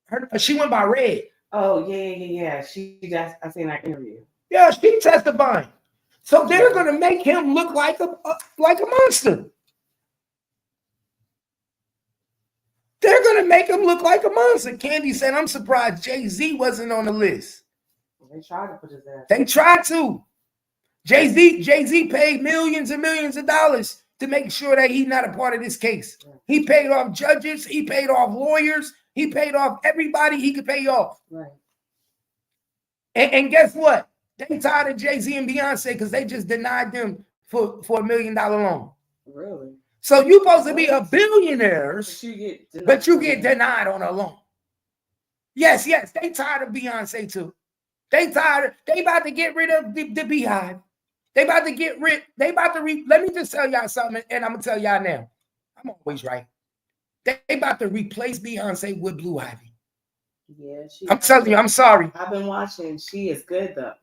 her. She went by Red. Oh, yeah. I seen that interview. Yeah, she testifying. So they're gonna make him look like a monster. They're going to make him look like a monster. Candy said, "I'm surprised Jay-Z wasn't on the list." They tried to put his ass. They tried to. Jay-Z paid millions and millions of dollars to make sure that he's not a part of this case. Right. He paid off judges. He paid off lawyers. He paid off everybody he could pay off. Right. And guess what? They tired of Jay-Z and Beyonce because they just denied them for $1 million loan. Really? So you're supposed to be a billionaire, but you get denied on a loan. Yes, they tired of Beyonce too. They about to get rid of the Beehive. Let me just tell y'all something, and I'm gonna tell y'all now. I'm always right. They about to replace Beyonce with Blue Ivy. Yeah, I'm telling you, I'm sorry. I've been watching. She is good though.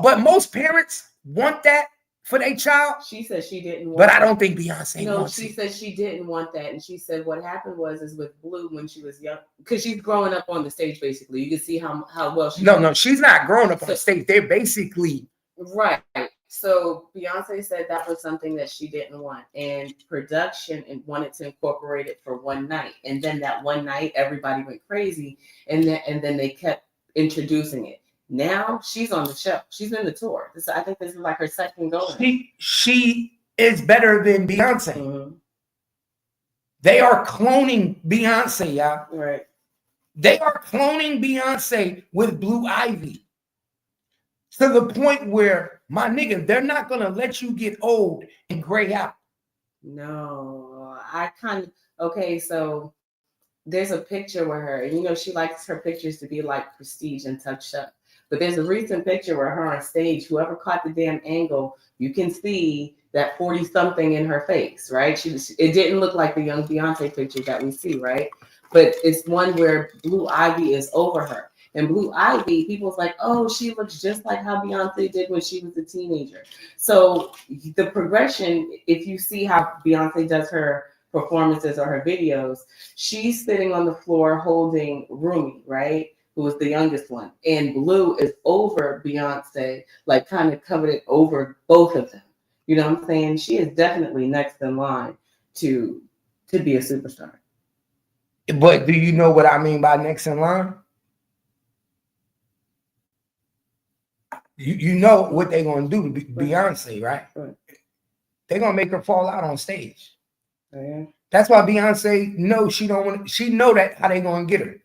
But most parents want that for their child. She said she didn't want but I don't think Beyonce wants she it. said she didn't want that. And she said what happened was with Blue when she was young, because she's growing up on the stage basically. You can see how well she No, she's not growing up on the stage. They're basically right. So Beyonce said that was something that she didn't want. And production wanted to incorporate it for one night. And then that one night everybody went crazy. And then they kept introducing it. Now she's on the show. She's in the tour. I think this is like her second go. She is better than Beyonce. Mm-hmm. They are cloning Beyonce, y'all. Right. They are cloning Beyonce with Blue Ivy to the point where, my nigga, they're not gonna let you get old and gray out. No, okay. So there's a picture with her, and she likes her pictures to be like prestige and touched up. But there's a recent picture where her on stage, whoever caught the damn angle, you can see that 40-something in her face, right? It didn't look like the young Beyonce pictures that we see, right? But it's one where Blue Ivy is over her. And Blue Ivy, people's like, oh, she looks just like how Beyonce did when she was a teenager. So the progression, if you see how Beyonce does her performances or her videos, she's sitting on the floor holding Rumi, right? Who was the youngest one. And Blue is over Beyonce, like kind of covered it over both of them. You know what I'm saying? She is definitely next in line to be a superstar. But do you know what I mean by next in line? You know what they're going to do to Beyonce, right? They're going to make her fall out on stage. Oh, yeah. That's why Beyonce knows she know that how they going to get her.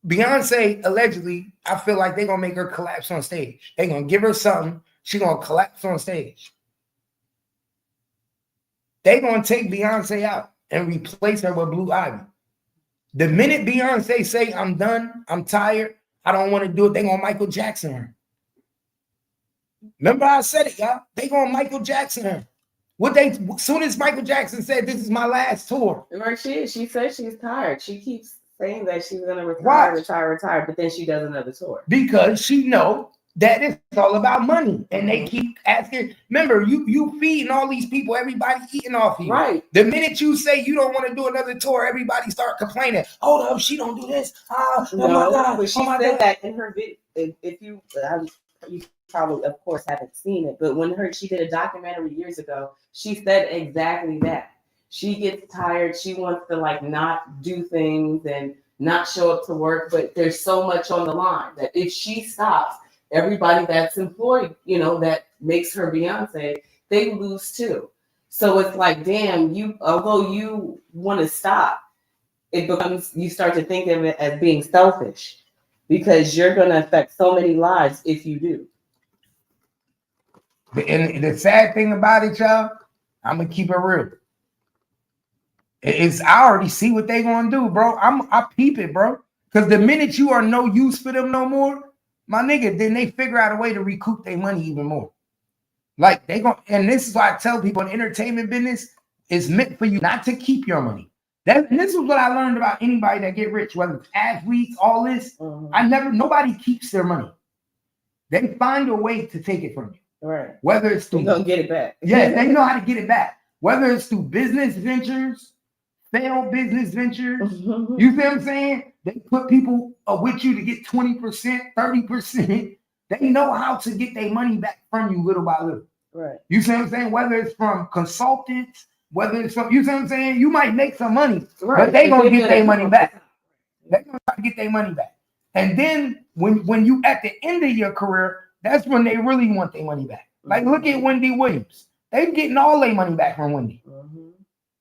Beyonce, allegedly, I feel like they're going to make her collapse on stage. They're going to give her something. She's going to collapse on stage. They're going to take Beyonce out and replace her with Blue Ivy. The minute Beyonce say, I'm done, I'm tired, I don't want to do it, they're going to Michael Jackson her. Remember I said it, y'all. They going Michael Jackson her. As soon as Michael Jackson said, this is my last tour. Right, she said she's tired. She keeps saying that she's going to retire, but then she does another tour. Because she know that it's all about money. And they keep asking. Remember, you feeding all these people, everybody eating off you. Right. The minute you say you don't want to do another tour, everybody start complaining. Hold up, she don't do this. But she said that in her video. If you probably, of course, haven't seen it, but when she did a documentary years ago, she said exactly that. She gets tired. She wants to like not do things and not show up to work, but there's so much on the line that if she stops, everybody that's employed, that makes her Beyonce, they lose too. So it's like, damn, although you want to stop, it becomes, you start to think of it as being selfish because you're going to affect so many lives if you do. And the sad thing about it, y'all, I'm gonna keep it real. I already see what they gonna do, bro. I peep it, bro. Because the minute you are no use for them no more, my nigga, then they figure out a way to recoup their money even more. Like and this is why I tell people in entertainment business, it's meant for you not to keep your money. And this is what I learned about anybody that get rich, whether it's athletes, all this. Nobody keeps their money. They find a way to take it from you. Right. Whether it's through, you're gonna get it back. Yeah, they know how to get it back. Whether it's through business ventures, failed business ventures. You see what I'm saying? They put people with you to get 20%, 30%. They know how to get their money back from you little by little. Right. You see what I'm saying? Whether it's from consultants, whether it's from, you see what I'm saying? You might make some money, right, but they gonna get their money back. They're gonna try to get their money back. And then when you at the end of your career, that's when they really want their money back. Like, look at Wendy Williams. They getting all their money back from Wendy.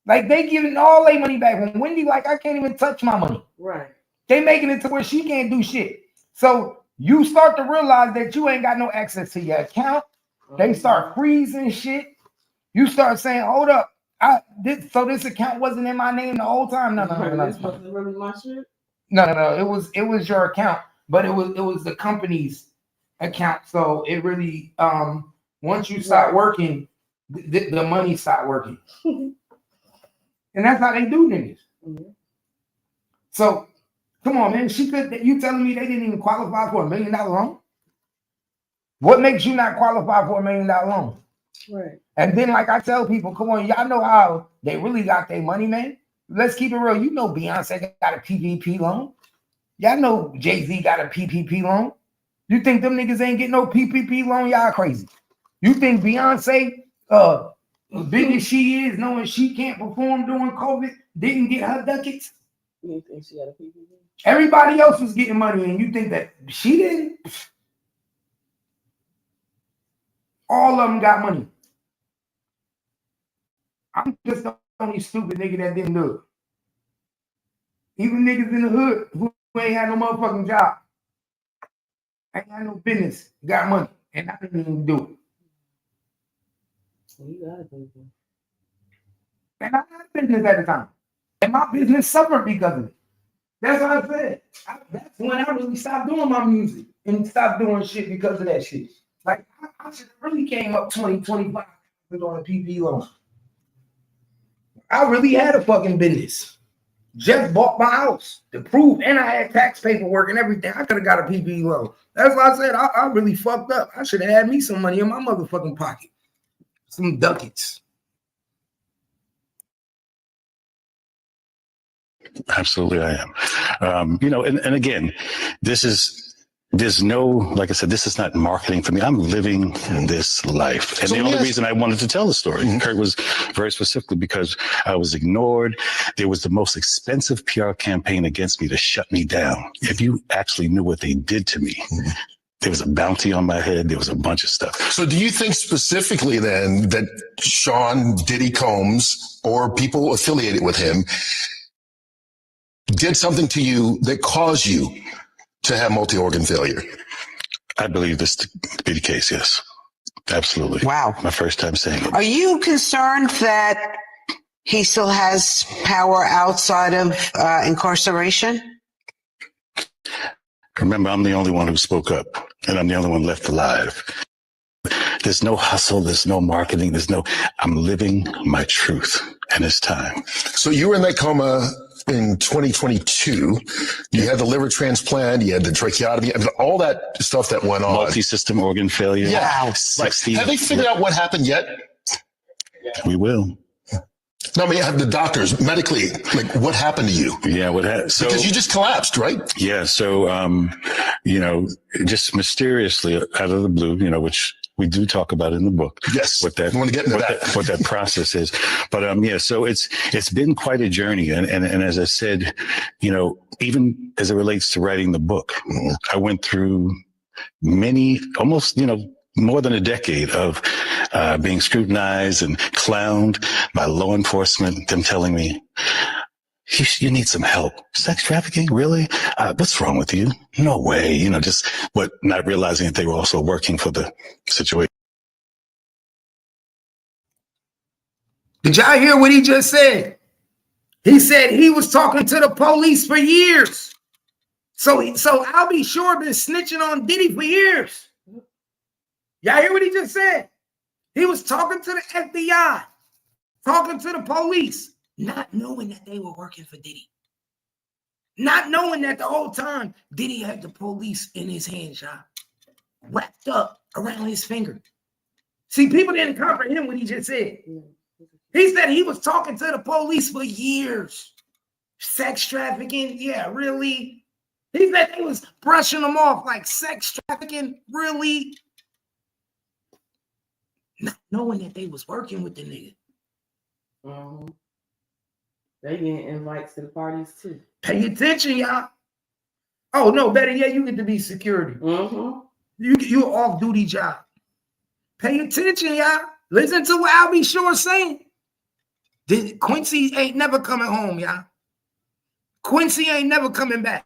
Like, they giving all their money back from Wendy. Like, I can't even touch my money. Right. They making it to where she can't do shit. So you start to realize that you ain't got no access to your account. They start freezing shit. You start saying, hold up. This account wasn't in my name the whole time. No. This wasn't really my shit? No. It was your account, but it was the company's account. So it really once you start working, the money start working. And that's how they do niggas. So come on, man. You telling me they didn't even qualify for $1 million loan? What makes you not qualify for $1 million loan? Right. And then, like I tell people, come on, y'all know how they really got their money, man. Let's keep it real. You know Beyonce got a PPP loan. Y'all know Jay-Z got a PPP loan. You think them niggas ain't getting no PPP loan? Y'all crazy. You think Beyonce, as big as she is, knowing she can't perform during COVID, didn't get her ducats? You think she got a PPP? Everybody else was getting money, and you think that she didn't? All of them got money. I'm just the only stupid nigga that didn't do it. Even niggas in the hood who ain't had no motherfucking job, ain't had no business, got money, and I didn't even do it. You got it, baby. And I had business at the time. And my business suffered because of it. That's what I said. That's when I really stopped doing my music and stopped doing shit because of that shit. Like, I should have really came up 20, 25 on a PP loan. I really had a fucking business. Just bought my house to prove, and I had tax paperwork and everything. I could have got a PP loan. That's why I said I really fucked up. I should have had me some money in my motherfucking pocket. Some ducats. Absolutely, I am. And again, there's no, like I said, this is not marketing for me. I'm living this life. And the only reason I wanted to tell the story, Kurt, was very specifically because I was ignored. There was the most expensive PR campaign against me to shut me down. If you actually knew what they did to me, there was a bounty on my head. There was a bunch of stuff. So do you think specifically then that Sean Diddy Combs or people affiliated with him did something to you that caused you to have multi-organ failure? I believe this to be the case, yes. Absolutely. Wow. My first time saying it. Are you concerned that he still has power outside of incarceration? Remember, I'm the only one who spoke up, and I'm the only one left alive. There's no hustle. There's no marketing. I'm living my truth, and it's time. So you were in that coma in 2022. You had the liver transplant. You had the tracheotomy. I mean, all that stuff that went on. Multi-system organ failure. Yeah. Wow. 60. Have they figured out what happened yet? We will. No, I mean, have the doctors medically, like, what happened to you? Yeah. So Because you just collapsed, right? yeah. So just mysteriously out of the blue, which we do talk about in the book. Yes. What that, I want to get into what that process is. But so it's been quite a journey. And as I said, even as it relates to writing the book, I went through almost, more than a decade of being scrutinized and clowned by law enforcement, them telling me, you need some help. Sex trafficking? Really? What's wrong with you? No way. Not realizing that they were also working for the situation. Did y'all hear what he just said? He said he was talking to the police for years. So I'll be sure been snitching on Diddy for years. Y'all hear what he just said? He was talking to the FBI, talking to the police, not knowing that they were working for Diddy. Not knowing that the whole time Diddy had the police in his hands, y'all, wrapped up around his finger. See, people didn't comprehend what he just said. He said he was talking to the police for years. Sex trafficking, yeah, really? He said they was brushing them off like sex trafficking, really? Not knowing that they was working with the nigga. They getting invites to the parties too. Pay attention, y'all. Oh no, better yet, you get to be security. You off-duty job. Pay attention, y'all. Listen to what I'll be sure saying. Quincy ain't never coming home, y'all. Quincy ain't never coming back.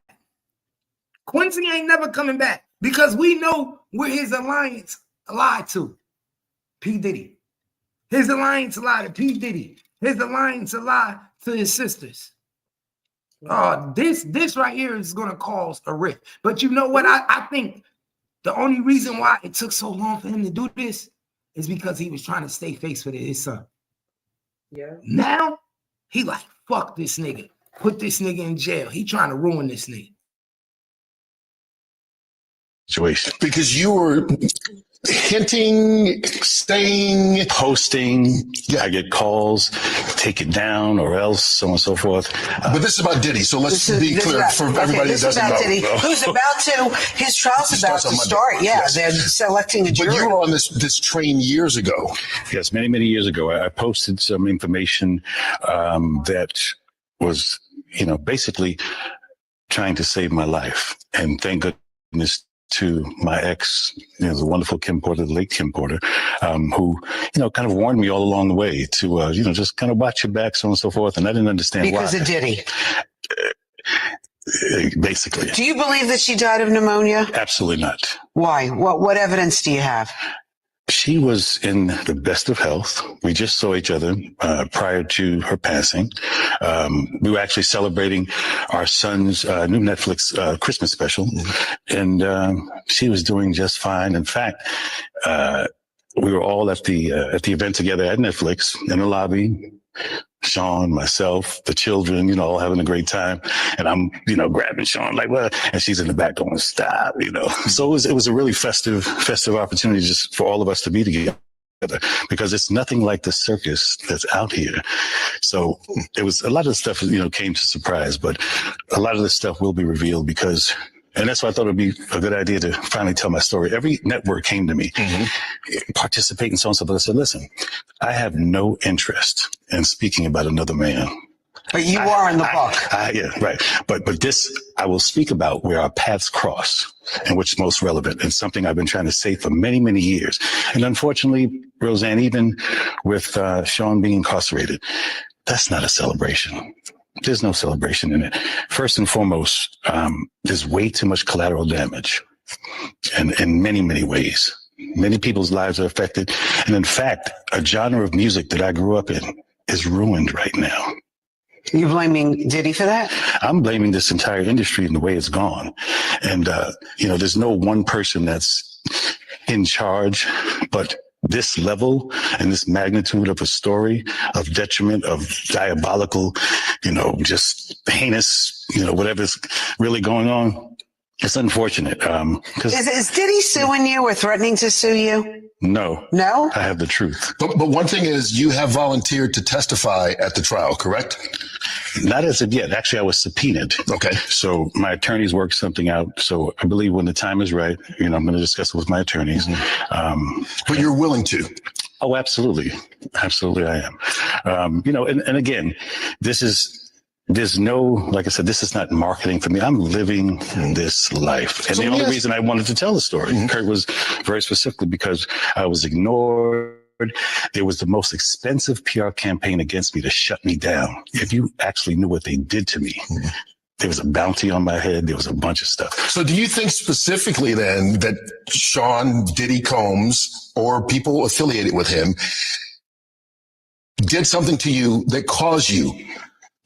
Quincy ain't never coming back because we know where his alliance lied to. P. Diddy. His alliance lied to P. Diddy. His alliance lied to his sisters. This right here is going to cause a rift. But you know what? I think the only reason why it took so long for him to do this is because he was trying to stay faithful to his son. Yeah. Now, he like, fuck this nigga. Put this nigga in jail. He trying to ruin this nigga. Situation. Because you were hinting, saying, posting, I get calls, take it down or else, so on and so forth. But this is about Diddy, so let's be clear for everybody that doesn't know. Diddy, who's about to, his trial's about to start. Yeah, yes. They're selecting a jury. But you were on this train years ago. Yes, many, many years ago. I posted some information that was, basically trying to save my life. And thank goodness to my ex, the wonderful Kim Porter, the late Kim Porter, who, kind of warned me all along the way to, just kind of watch your back, so on and so forth. And I didn't understand why. Because of Diddy. Basically. Do you believe that she died of pneumonia? Absolutely not. Why? What evidence do you have? She was in the best of health. We just saw each other prior to her passing. We were actually celebrating our son's new Netflix Christmas special, and she was doing just fine. In fact, we were all at the event together at Netflix in the lobby. Sean, myself, the children, all having a great time. And I'm, grabbing Sean like, what? And she's in the back going, stop, So it was a really festive opportunity just for all of us to be together because it's nothing like the circus that's out here. So it was a lot of the stuff, came to surprise, but a lot of the stuff will be revealed and that's why I thought it'd be a good idea to finally tell my story. Every network came to me, participate in so and so, but I said, listen, I have no interest in speaking about another man. But you are in the book. Yeah, right. But this, I will speak about where our paths cross and which is most relevant and something I've been trying to say for many, many years. And unfortunately, Roseanne, even with Sean being incarcerated, that's not a celebration. There's no celebration in it. First and foremost, there's way too much collateral damage and in many, many ways. Many people's lives are affected. And in fact, a genre of music that I grew up in is ruined right now. You're blaming Diddy for that? I'm blaming this entire industry and the way it's gone. And, there's no one person that's in charge, but this level and this magnitude of a story of detriment, of diabolical, just heinous, whatever's really going on. It's unfortunate. Is Diddy suing you or threatening to sue you? No. No? I have the truth. But one thing is, you have volunteered to testify at the trial, correct? Not as of yet. Actually, I was subpoenaed. Okay. So my attorneys worked something out. So I believe when the time is right, I'm going to discuss it with my attorneys. But you're willing to? Oh, absolutely. Absolutely, I am. And again, there's no, like I said, this is not marketing for me. I'm living this life. And the only reason I wanted to tell the story, Kurt, was very specifically because I was ignored. There was the most expensive PR campaign against me to shut me down. If you actually knew what they did to me, there was a bounty on my head. There was a bunch of stuff. So do you think specifically then that Sean Diddy Combs or people affiliated with him did something to you that caused you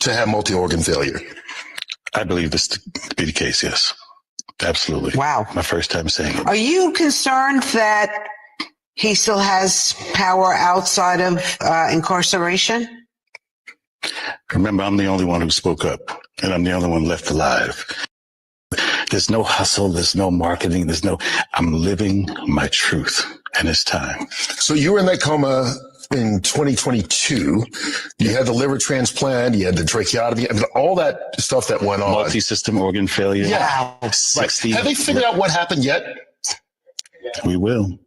to have multi-organ failure? I believe this to be the case, yes. Absolutely. Wow. My first time saying it. Are you concerned that he still has power outside of incarceration? Remember, I'm the only one who spoke up, and I'm the only one left alive. There's no hustle. There's no marketing. I'm living my truth, and it's time. So you were in that coma in 2022. You had the liver transplant. You had the tracheotomy. I mean, all that stuff that went on. Multi-system organ failure. Yeah. 60. Have they figured out what happened yet? We will.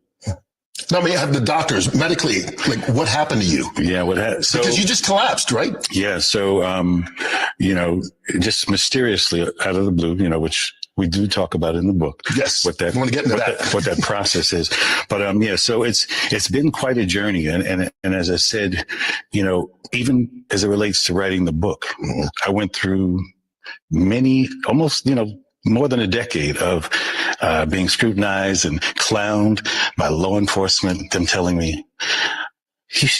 No, I mean, have the doctors medically, like, what happened to you? Yeah, because you just collapsed, right? Yeah. So, just mysteriously out of the blue, which we do talk about in the book. Yes. What that, I want to get into that. What that process is. But, so it's been quite a journey. And as I said, even as it relates to writing the book, I went through almost, more than a decade of being scrutinized and clowned by law enforcement, them telling me,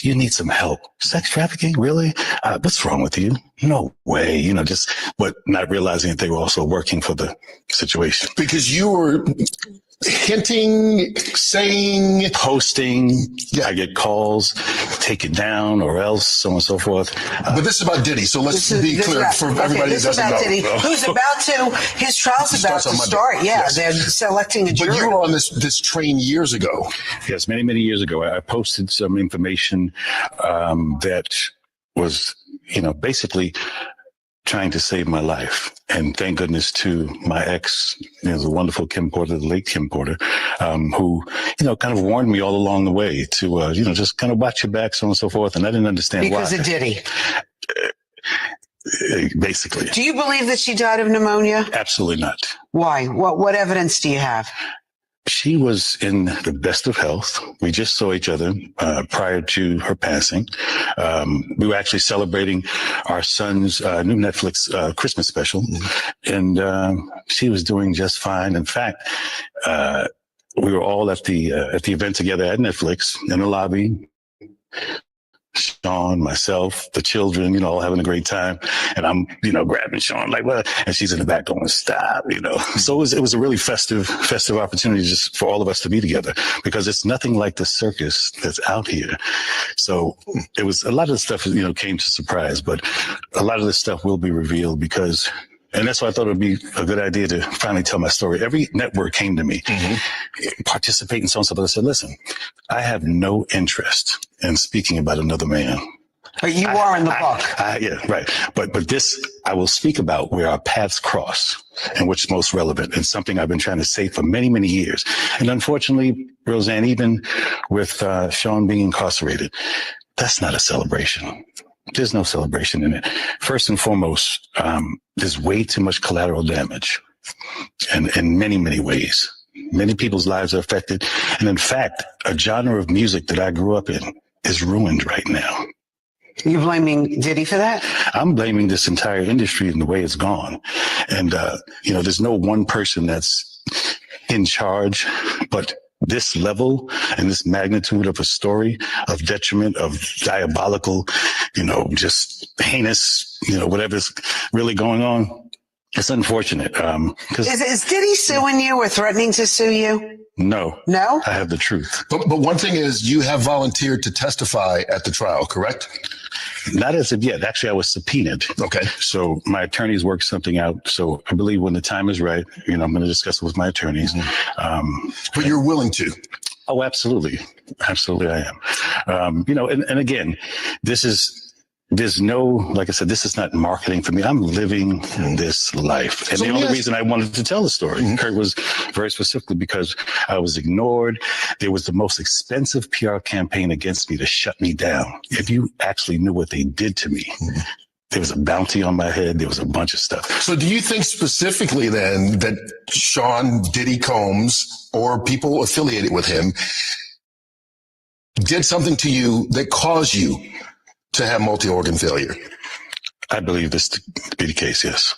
you need some help. Sex trafficking? Really? What's wrong with you? No way. But not realizing that they were also working for the situation. Because you were hinting, saying, posting. Yeah. I get calls, take it down or else, so on and so forth. But this is about Diddy. So let's be clear for everybody that doesn't know. Diddy, who's about to, his trial's about to start. Yeah. Yes. They're selecting a jury. But you were on this train years ago. Yes. Many, many years ago, I posted some information, that was, basically trying to save my life. And thank goodness to my ex, the wonderful Kim Porter, the late Kim Porter, who, kind of warned me all along the way to, just kind of watch your back, so on and so forth. And I didn't understand why. Because of Diddy. Basically. Do you believe that she died of pneumonia? Absolutely not. Why? What evidence do you have? She was in the best of health. We just saw each other prior to her passing. We were actually celebrating our son's new Netflix Christmas special, and she was doing just fine. In fact, we were all at the event together at Netflix in the lobby. Sean, myself, the children, all having a great time. And I'm, grabbing Sean like, what? And she's in the back going, stop, So it was a really festive opportunity just for all of us to be together, because it's nothing like the circus that's out here. So it was a lot of the stuff, came to surprise, but a lot of this stuff will be revealed and that's why I thought it would be a good idea to finally tell my story. Every network came to me, participate in so and so, but I said, listen, I have no interest in speaking about another man. But you are in the book. Yeah, right. But this, I will speak about where our paths cross and which is most relevant, and something I've been trying to say for many, many years. And unfortunately, Roseanne, even with Sean being incarcerated, that's not a celebration. There's no celebration in it. First and foremost, there's way too much collateral damage, and in many, many ways. Many people's lives are affected. And in fact, a genre of music that I grew up in is ruined right now. You're blaming Diddy for that? I'm blaming this entire industry and the way it's gone. And, there's no one person that's in charge, but this level and this magnitude of a story of detriment, of diabolical, just heinous, whatever's really going on. It's unfortunate. Is Diddy suing you or threatening to sue you? No. No? I have the truth. But one thing is, you have volunteered to testify at the trial, correct? Not as of yet. Actually, I was subpoenaed. Okay. So my attorneys worked something out. So I believe when the time is right, I'm going to discuss it with my attorneys. But you're willing to. Oh, absolutely. Absolutely, I am. And again, there's no, like I said, this is not marketing for me. I'm living this life. And So the only yes. reason I wanted to tell the story, Kurt, was very specifically because I was ignored. There was the most expensive PR campaign against me to shut me down. If you actually knew what they did to me, there was a bounty on my head. There was a bunch of stuff. So do you think specifically then that Sean Diddy Combs or people affiliated with him did something to you that caused you to have multi-organ failure? I believe this to be the case, yes.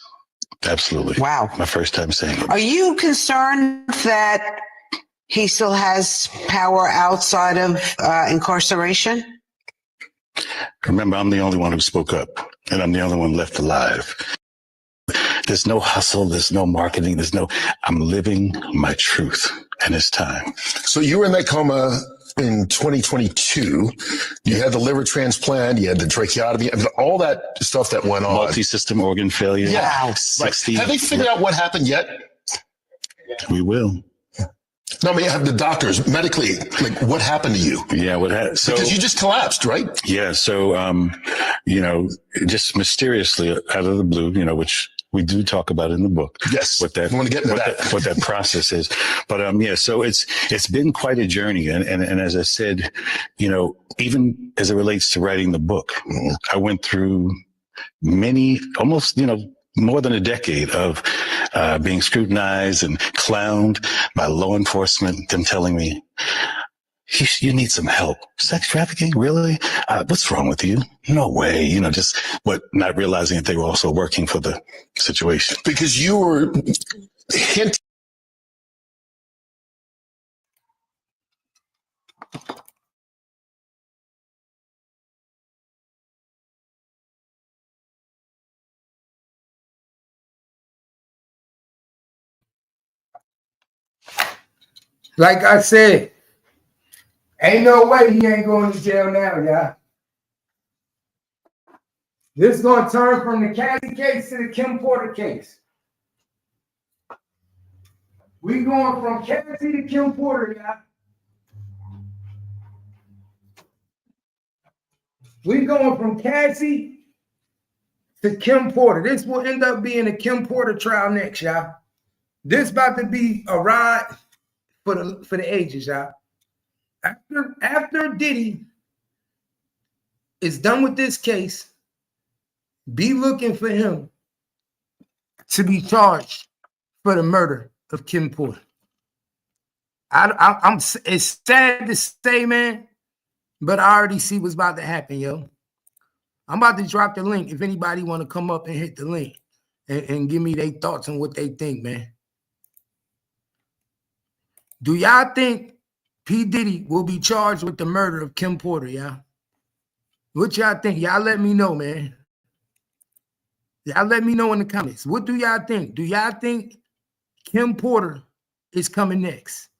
Absolutely. Wow. My first time saying it. Are you concerned that he still has power outside of incarceration? Remember, I'm the only one who spoke up, and I'm the only one left alive. There's no hustle. There's no marketing. I'm living my truth, and it's time. So you were in that coma in 2022. You had the liver transplant, you had the tracheotomy, I mean, all that stuff that went on. Multi-system organ failure. Yeah. 60. Have they figured out what happened yet? We will. No, I mean, have the doctors medically, like, what happened to you? Yeah, Because you just collapsed, right? Yeah, so just mysteriously out of the blue, which we do talk about in the book. Yes, what that I want to get into that. What that process is. But so it's been quite a journey, and as I said, even as it relates to writing the book, I went through many, almost more than a decade of being scrutinized and clowned by law enforcement, them telling me, you need some help. Sex trafficking? Really? What's wrong with you? No way. Not realizing that they were also working for the situation. Because you were hinting. Like I said, ain't no way he ain't going to jail now, y'all. This is going to turn from the Cassie case to the Kim Porter case. We going from Cassie to Kim Porter, y'all. We going from Cassie to Kim Porter. This will end up being a Kim Porter trial next, y'all. This about to be a ride for the ages, y'all. After Diddy is done with this case, be looking for him to be charged for the murder of Kim Porter. It's sad to say, man, but I already see what's about to happen, yo. I'm about to drop the link if anybody want to come up and hit the link and give me their thoughts on what they think, man. Do y'all think P. Diddy will be charged with the murder of Kim Porter, y'all? What y'all think? Y'all let me know, man. Y'all let me know in the comments. What do y'all think? Do y'all think Kim Porter is coming next?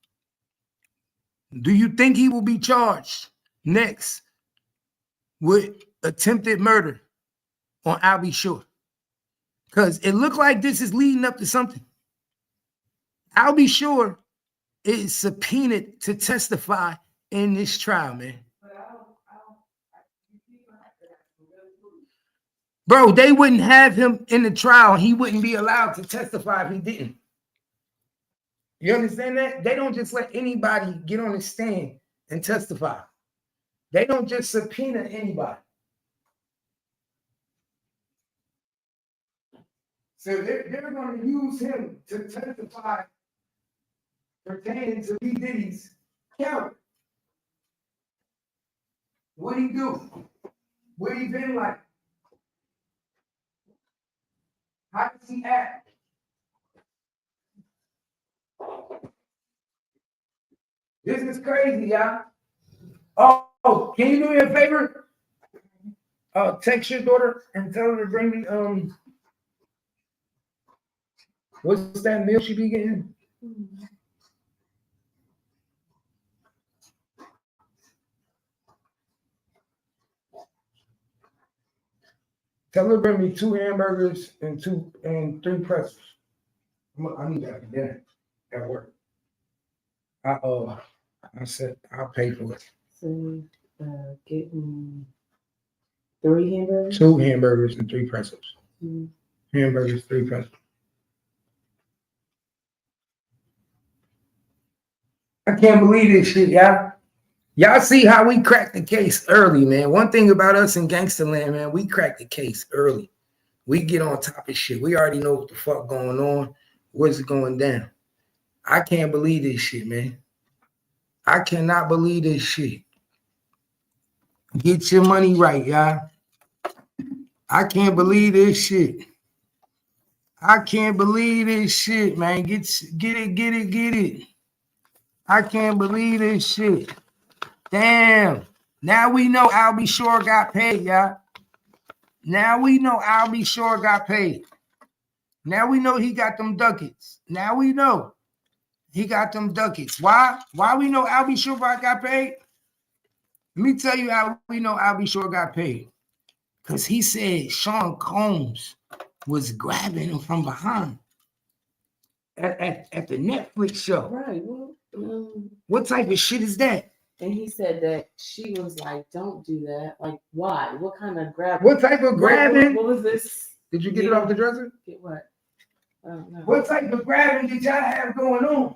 Do you think he will be charged next with attempted murder on Albie Shore? Because it looked like this is leading up to something. Albie Shore is subpoenaed to testify in this trial, man. Bro, they wouldn't have him in the trial. He wouldn't be allowed to testify if he didn't. You understand that? They don't just let anybody get on the stand and testify. They don't just subpoena anybody. So they're going to use him to testify pertaining to P. Diddy's character. What he do? What he been like? How does he act? This is crazy, y'all. Oh, can you do me a favor? Text your daughter and tell her to bring me what's that meal she be getting? Tell her bring me 2 hamburgers and 3 pretzels. I need that for dinner at work. I said I'll pay for it. So getting 3 hamburgers? 2 hamburgers and 3 pretzels. Mm-hmm. Hamburgers, 3 pretzels. I can't believe this shit, y'all. Y'all see how we cracked the case early, man. One thing about us in gangster land, man, we crack the case early. We get on top of shit. We already know what the fuck going on. What's going down? I can't believe this shit, man. I cannot believe this shit. Get your money right, y'all. I can't believe this shit. I can't believe this shit, man. Get it. I can't believe this shit. Damn. Now we know Albie Shore got paid, y'all. Now we know Albie Shore got paid. Now we know he got them ducats. Now we know he got them ducats. Why? Why we know Albie Shore got paid? Let me tell you how we know Albie Shore got paid. Because he said Sean Combs was grabbing him from behind at the Netflix show. Right. Well, what type of shit is that? And he said that she was like, don't do that. Like, why? What kind of grab? What type of grabbing? What was this? Did you get it off the dresser? Get what? I don't know. What type of grabbing did y'all have going on?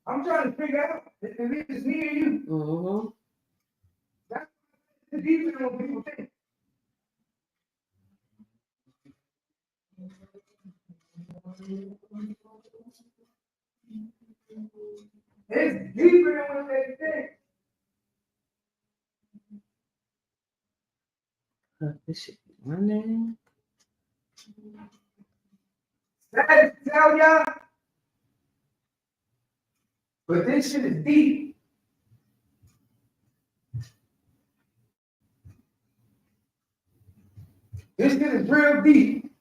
I'm trying to figure out if it's me or you. Mm-hmm. That's the deep what people think. It's deeper than what they think. This shit be running. Sad to tell y'all, but this shit is deep. This shit is real deep.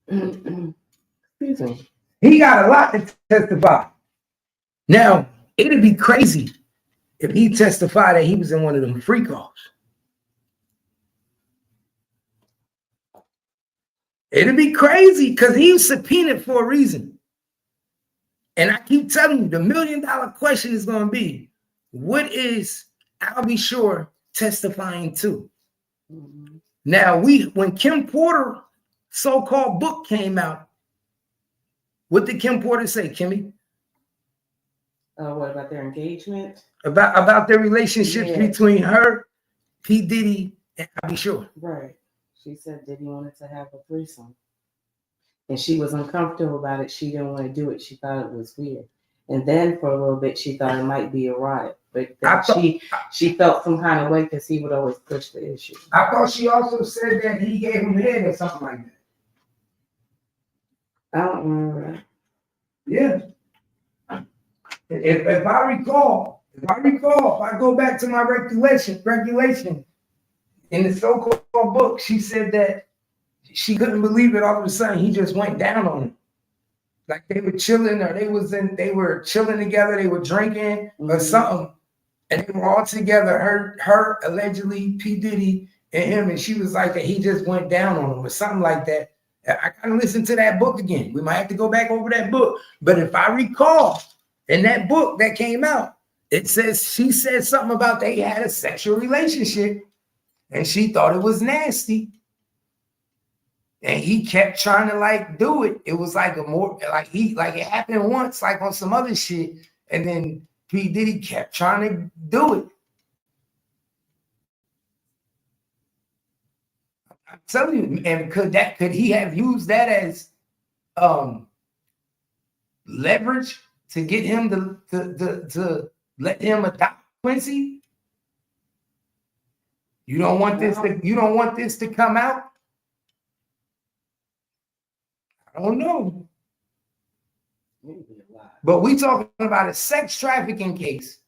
Excuse me. He got a lot to testify. Now, it'd be crazy if he testified that he was in one of them free calls. It'd be crazy because he was subpoenaed for a reason. And I keep telling you, the $1 million question is going to be, what is Albie Shore testifying to? Mm-hmm. Now, when Kim Porter so-called book came out, what did Kim Porter say, Kimmy? What about their engagement? About their relationships between her, P. Diddy, and Albie Shore. Right. She said Diddy wanted to have a threesome. And she was uncomfortable about it. She didn't want to do it. She thought it was weird. And then for a little bit, she thought it might be erotic. But then she felt some kind of way because he would always push the issue. I thought she also said that he gave him head or something like that. I don't remember that. Yeah. If I recall, if I go back to my regulation in the so-called book, she said that she couldn't believe it. All of a sudden, he just went down on her. Like they were chilling, or they were chilling together, they were drinking or something, and they were all together. Her allegedly P. Diddy and him, and she was like that he just went down on him or something like that. I gotta listen to that book again. We might have to go back over that book. But if I recall, in that book that came out, it says she said something about they had a sexual relationship, and she thought it was nasty. And he kept trying to do it. It was like it happened once, like on some other shit. And then P. Diddy kept trying to do it. I'm telling you, and could he have used that as leverage to get him to let him adopt Quincy? You don't want this to come out? I don't know. But we talking about a sex trafficking case.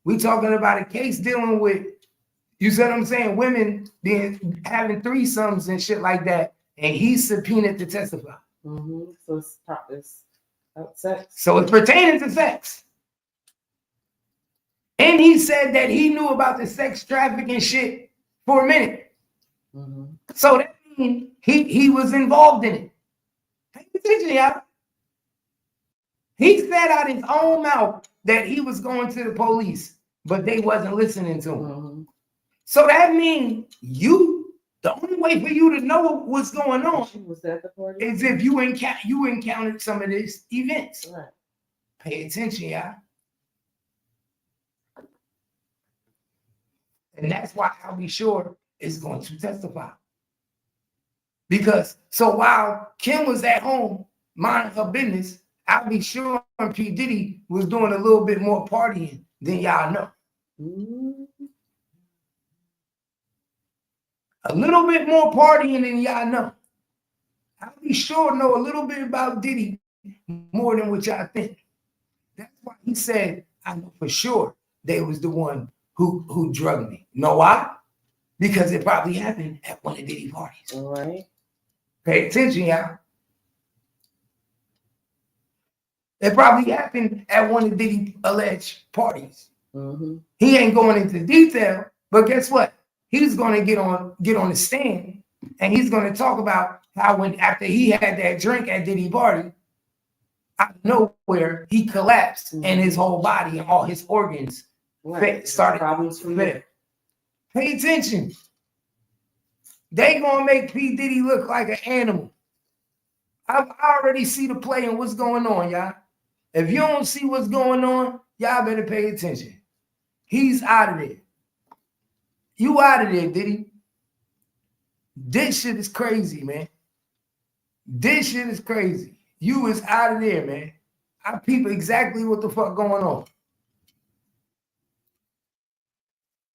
We talking about a case dealing with, you see what I'm saying, women having threesomes and shit like that, and he's subpoenaed to testify. Mm-hmm. So it's about sex. So it's pertaining to sex. And he said that he knew about the sex trafficking shit for a minute. Mm-hmm. So that means he was involved in it. Pay attention, y'all. He said out his own mouth that he was going to the police, but they wasn't listening to him. Mm-hmm. So that means the only way for you to know what's going on Was that the party? is if you encountered some of these events. Right. Pay attention, y'all. And that's why I'll be sure is going to testify. Because so while Kim was at home minding her business, I'll be sure P. Diddy was doing a little bit more partying than y'all know. Mm-hmm. A little bit more partying than y'all know. I'll be sure to know a little bit about Diddy more than what y'all think. That's why he said, I know for sure they was the one who drugged me. Know why? Because it probably happened at one of Diddy parties. All right. Pay attention, y'all. It probably happened at one of Diddy alleged parties. Mm-hmm. He ain't going into detail, but guess what? He's going to get on the stand, and he's going to talk about how when after he had that drink at Diddy party, out of nowhere he collapsed, and his whole body and all his organs started problems from fail. Pay attention. They gonna make P. Diddy look like an animal. I already see the play and what's going on, y'all. If you don't see what's going on, y'all better pay attention. He's out of there. You out of there, Diddy. This shit is crazy, man. This shit is crazy. You is out of there, man. I peep exactly what the fuck going on.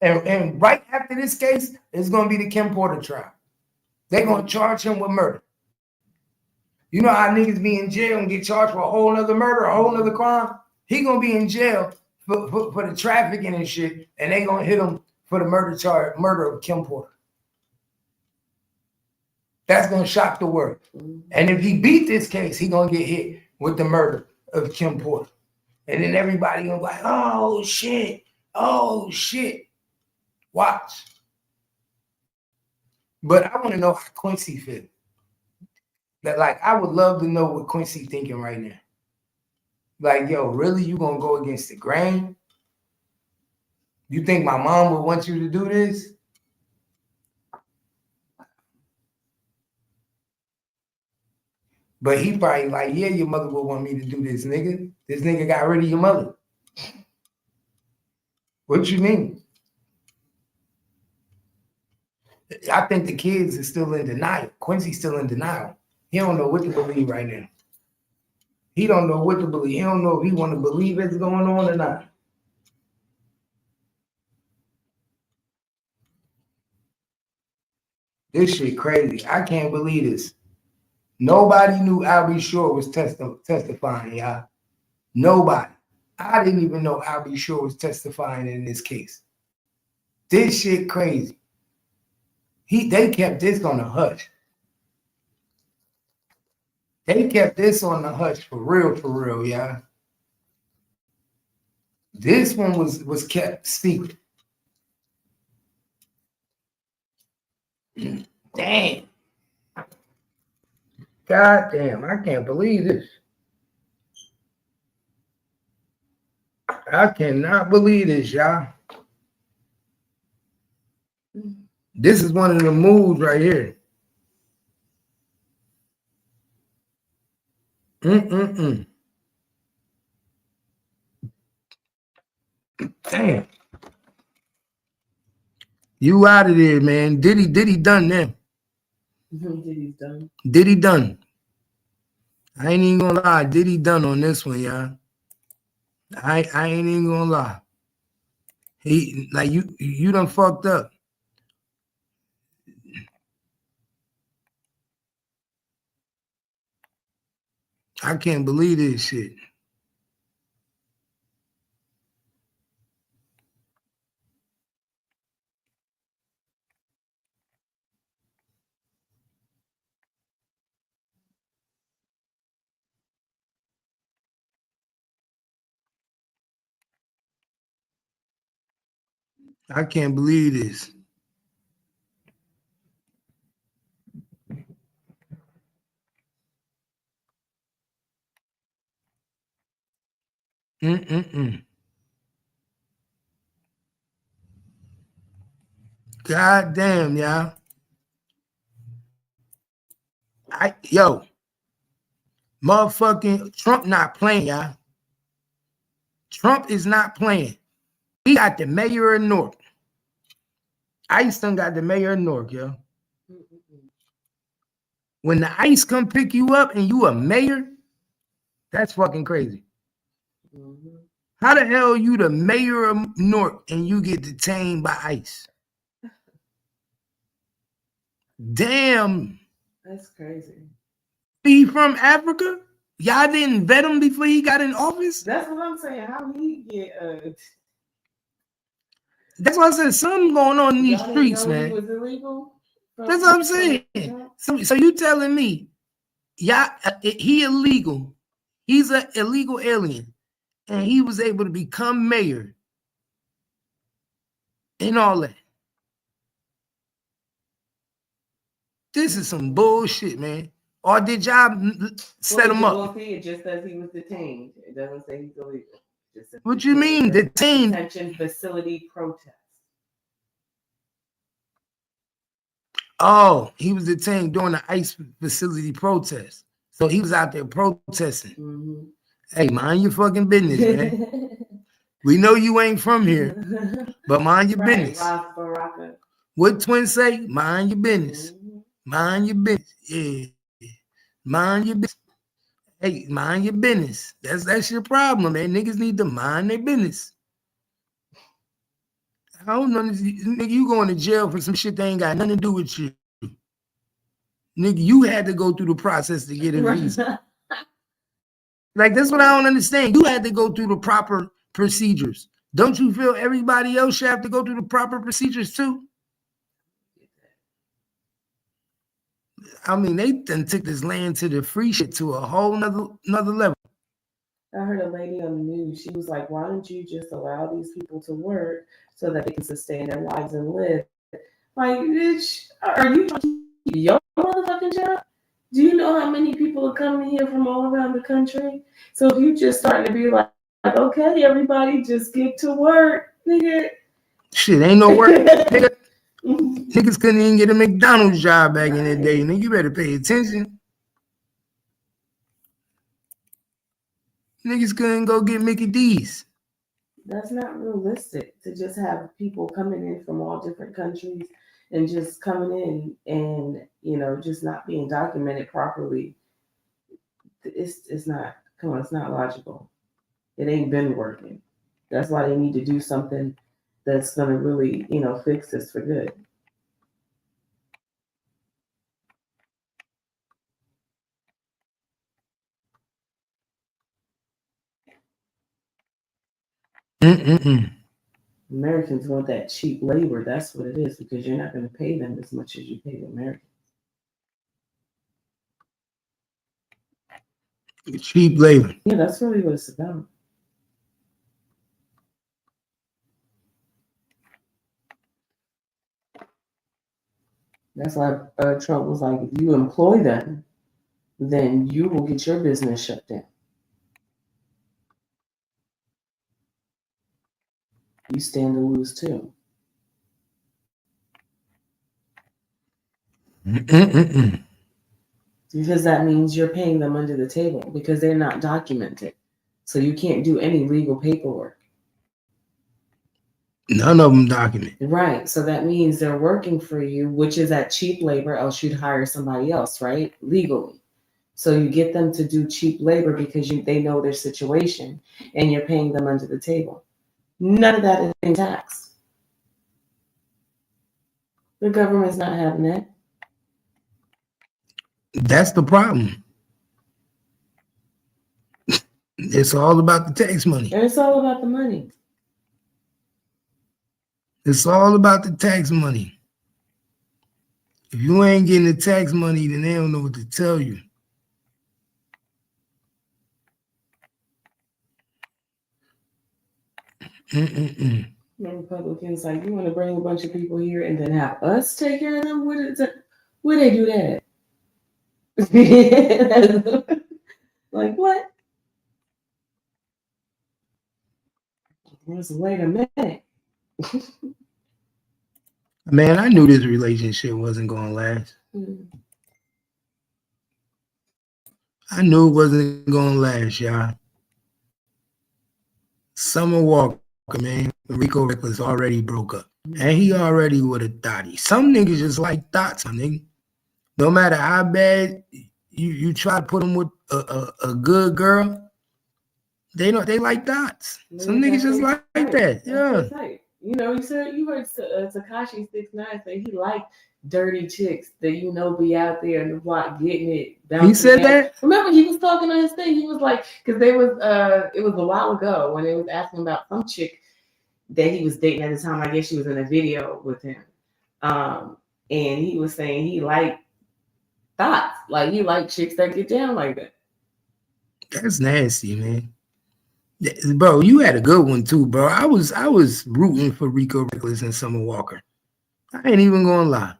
And right after this case, it's going to be the Kim Porter trial. They're going to charge him with murder. You know how niggas be in jail and get charged for a whole nother murder, a whole nother crime? He going to be in jail for the trafficking and shit, and they going to hit him for the murder of Kim Porter. That's going to shock the world. And if he beat this case, he going to get hit with the murder of Kim Porter. And then everybody going to be like, oh, shit. Oh, shit. Watch. But I want to know how Quincy feels. That, like, I would love to know what Quincy thinking right now. Like, yo, really? You going to go against the grain? You think my mom would want you to do this? But he probably like, yeah, your mother would want me to do this, nigga. This nigga got rid of your mother. What you mean? I think the kids are still in denial. Quincy's still in denial. He don't know what to believe right now. He don't know what to believe. He don't know if he want to believe it's going on or not. This shit crazy. I can't believe this. Nobody knew Albie Shore was testifying, y'all. Nobody. I didn't even know Albie Shore was testifying in this case. This shit crazy. They kept this on the hush. They kept this on the hush for real, y'all. This one was kept secret. Damn. God damn, I can't believe this. I cannot believe this, y'all. This is one of the moves right here. Damn. You out of there, man. Diddy done them. Diddy's done. Diddy done. I ain't even gonna lie. Diddy done on this one, y'all. I ain't even gonna lie. He like you done fucked up. I can't believe this shit. I can't believe this. God damn, y'all. Yo, motherfucking Trump not playing, y'all. Trump is not playing. He got the mayor of Newark. ICE done got the mayor of Newark, yo. When the ICE come pick you up and you a mayor, that's fucking crazy. How the hell you the mayor of Newark and you get detained by ICE? Damn. That's crazy. He from Africa? Y'all didn't vet him before he got in office? That's what I'm saying. How he get That's why I said something going on in these y'all streets, didn't know man. he was illegal? That's what I'm saying. So you telling me, he illegal. He's an illegal alien. And he was able to become mayor and all that. This is some bullshit, man. Or did y'all set him up? Well, see, it just says he was detained. It doesn't say he's illegal. What you mean detained? Detention facility protest. Oh, he was detained during the ICE facility protest. So he was out there protesting. Mm-hmm. Hey, mind your fucking business, man. We know you ain't from here, but mind your business. What twins say? Mind your business. Mm-hmm. Mind your business. Yeah. Mind your business. Hey, mind your business. That's your problem, man. Niggas need to mind their business. I don't know. Nigga, you going to jail for some shit that ain't got nothing to do with you. Nigga, you had to go through the process to get a visa. Like, that's what I don't understand. You had to go through the proper procedures. Don't you feel everybody else should have to go through the proper procedures too? I mean, they done took this land to the free shit to a whole another level. I heard a lady on the news. She was like, why don't you just allow these people to work so that they can sustain their lives and live? Like, bitch, are you trying to keep your motherfucking job? Do you know how many people are coming here from all around the country? So if you just starting to be like, okay, everybody just get to work, nigga. Shit, ain't no work. Nigga. Niggas couldn't even get a McDonald's job back in the day. Nigga, you better pay attention. Niggas couldn't go get Mickey D's. That's not realistic to just have people coming in from all different countries and just coming in and, you know, just not being documented properly. It's not, come on, it's not logical. It ain't been working. That's why they need to do something that's going to really, you know, fix this for good. Americans want that cheap labor. That's what it is, because you're not going to pay them as much as you pay the Americans. Cheap labor. Yeah, that's really what it's about. That's why Trump was like, if you employ them, then you will get your business shut down. You stand to lose too. Because that means you're paying them under the table because they're not documented. So you can't do any legal paperwork. None of them documented. Right. So that means they're working for you, which is at cheap labor, else you'd hire somebody else, right? Legally. So you get them to do cheap labor because they know their situation and you're paying them under the table. None of that is being taxed. The government's not having that. That's the problem. It's all about the tax money. And it's all about the money. It's all about the tax money. If you ain't getting the tax money, then they don't know what to tell you. The Republicans like, you want to bring a bunch of people here and then have us take care of them? Where they do that? Like what? Wait a minute. Man, I knew this relationship wasn't gonna last. I knew it wasn't gonna last, y'all. Summer Walker, man, Rico Reckless already broke up. And he already with a thotty. Some niggas just like thoughts, my nigga. No matter how bad you try to put them with a good girl, they like thoughts. Some niggas just like that. Yeah. You know, you heard Tekashi 6ix9ine say he liked dirty chicks that be out there in the block getting it. He said that? Remember, he was talking on his thing. He was like, because it was a while ago when they was asking about some chick that he was dating at the time. I guess she was in a video with him. And he was saying he liked thoughts. Like, he liked chicks that get down like that. That's nasty, man. Bro, you had a good one too, bro. I was rooting for Rico Reckless and Summer Walker. I ain't even gonna lie.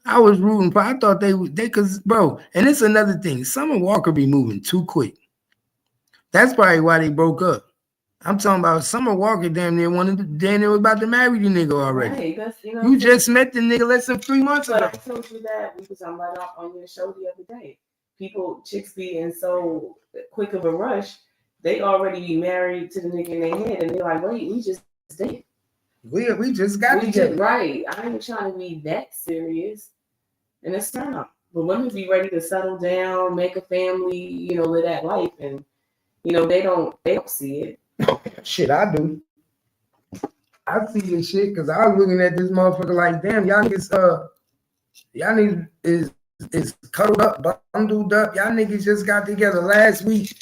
I was rooting for. I thought they cause bro, and it's another thing. Summer Walker be moving too quick. That's probably why they broke up. I'm talking about Summer Walker. Damn near was about to marry the nigga already. Right, you just met the nigga less than 3 months ago. I told you that we was talking about on your show the other day. Chicks being so quick of a rush. They already be married to the nigga in their head, and they're like, wait, we just dated. We just got together. Right. I ain't trying to be that serious. And it's turn up. But women be ready to settle down, make a family, live that life. And, they don't see it. Shit, I do. I see this shit because I was looking at this motherfucker like, damn, y'all niggas is cuddled up, bundled up. Y'all niggas just got together last week.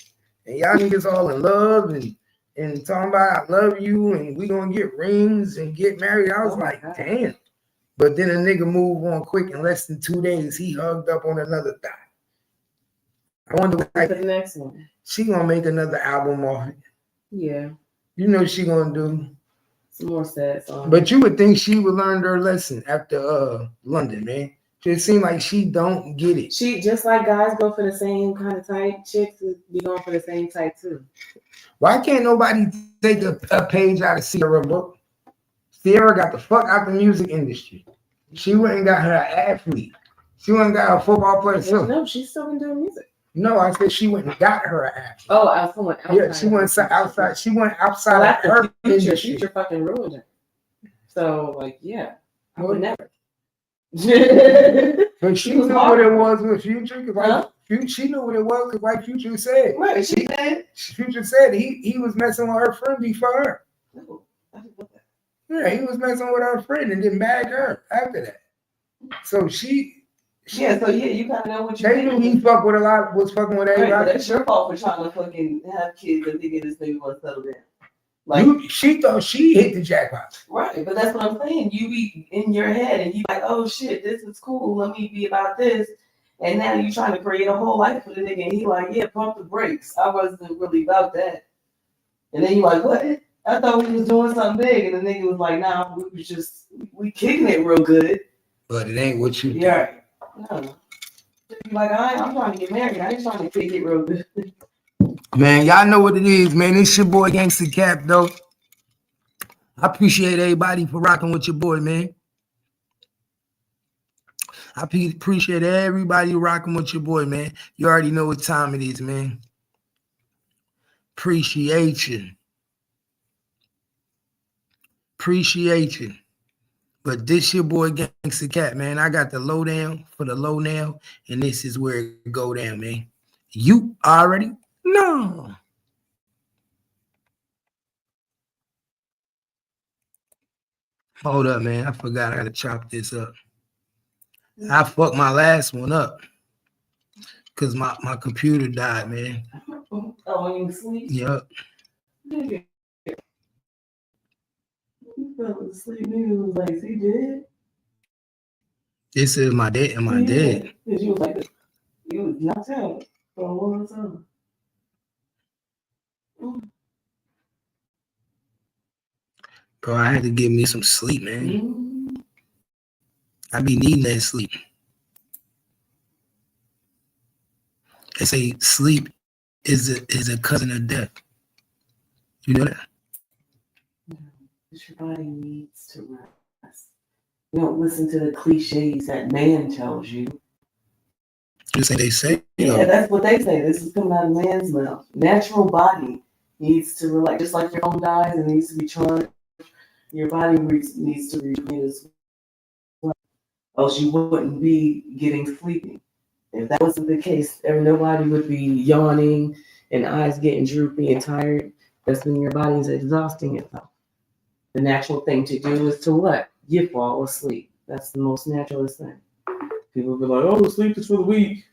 And y'all niggas all in love and talking about I love you and we gonna get rings and get married. I was like, damn. But then a nigga moved on quick in less than 2 days. He hugged up on another thigh. I wonder what the next one. She gonna make another album off it. Yeah. You know what she gonna do. Some more sad songs. But you would think she would learn her lesson after London, man. It seems like she don't get it. She just like guys go for the same kind of type. Chicks be going for the same type too. Why can't nobody take a page out of Sierra book? Sierra got the fuck out the music industry. She went and got her athlete. She went and got a football player too. No, she's still been doing music. No, I said she went and got her an athlete. Oh, I went outside. Yeah, she went outside. She went outside of her industry. Future fucking ruined her. So like, yeah, I would never. But she knew what it was with Future. She knew what it was because like Future said. Right, she said. Future said he was messing with her friend before her. No, I didn't know that. Yeah, he was messing with her friend and then bagged her after that. So you kind of know what you They knew he fucked with was fucking with everybody. Right, but that's your fault for trying to fucking have kids and thinking this nigga want to settle down. Like, she thought she hit the jackpot. Right, but that's what I'm saying. You be in your head and you like, oh shit, this is cool. Let me be about this. And now you trying to create a whole life for the nigga. And he like, yeah, pump the brakes. I wasn't really about that. And then you like, what? I thought we was doing something big. And the nigga was like, nah, we kicking it real good. But it ain't what you do. Yeah. No. Like, I'm trying to get married. I ain't trying to kick it real good. Man, y'all know what it is, man. It's your boy Gangstacap, though. I appreciate everybody for rocking with your boy, man. I appreciate everybody rocking with your boy, man. You already know what time it is, man. Appreciate you. But this your boy Gangstacap, man. I got the lowdown for the low now, and this is where it go down, man. You already know. Hold up, man. I forgot I gotta chop this up. I fucked my last one up because my computer died, man. Oh, when you sleep? Yep. Nigga. You fell asleep, nigga was like, he dead? This is my dad. Am I dead? Because you was like, you was knocked out for a long time. Bro, I had to get me some sleep, man. Mm-hmm. I be needing that sleep. They say sleep is a cousin of death. You know that? Your body needs to rest. You don't listen to the cliches that man tells you. You say they say? Yeah, that's what they say. This is coming out of man's mouth. Natural body needs to relax. Just like your phone dies and needs to be charged, your body needs to rejuvenate as well. Else you wouldn't be getting sleepy. If that wasn't the case, nobody would be yawning and eyes getting droopy and tired. That's when your body is exhausting itself. The natural thing to do is to what? You fall asleep. That's the most naturalist thing. People be like, oh, sleep is for the weak.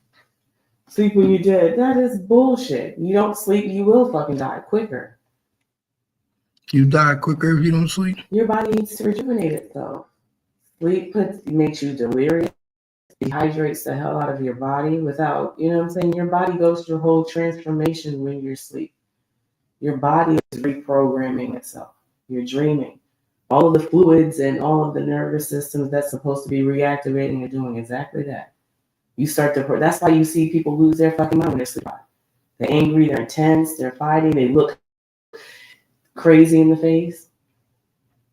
Sleep when you're dead. That is bullshit. You don't sleep, you will fucking die quicker. You die quicker if you don't sleep? Your body needs to rejuvenate itself. Sleep makes you delirious, dehydrates the hell out of your body without, you know what I'm saying? Your body goes through a whole transformation when you're asleep. Your body is reprogramming itself. You're dreaming. All of the fluids and all of the nervous systems that's supposed to be reactivating are doing exactly that. You start to, that's why you see people lose their fucking mind when they're sleeping. They're angry, they're intense, they're fighting, they look crazy in the face.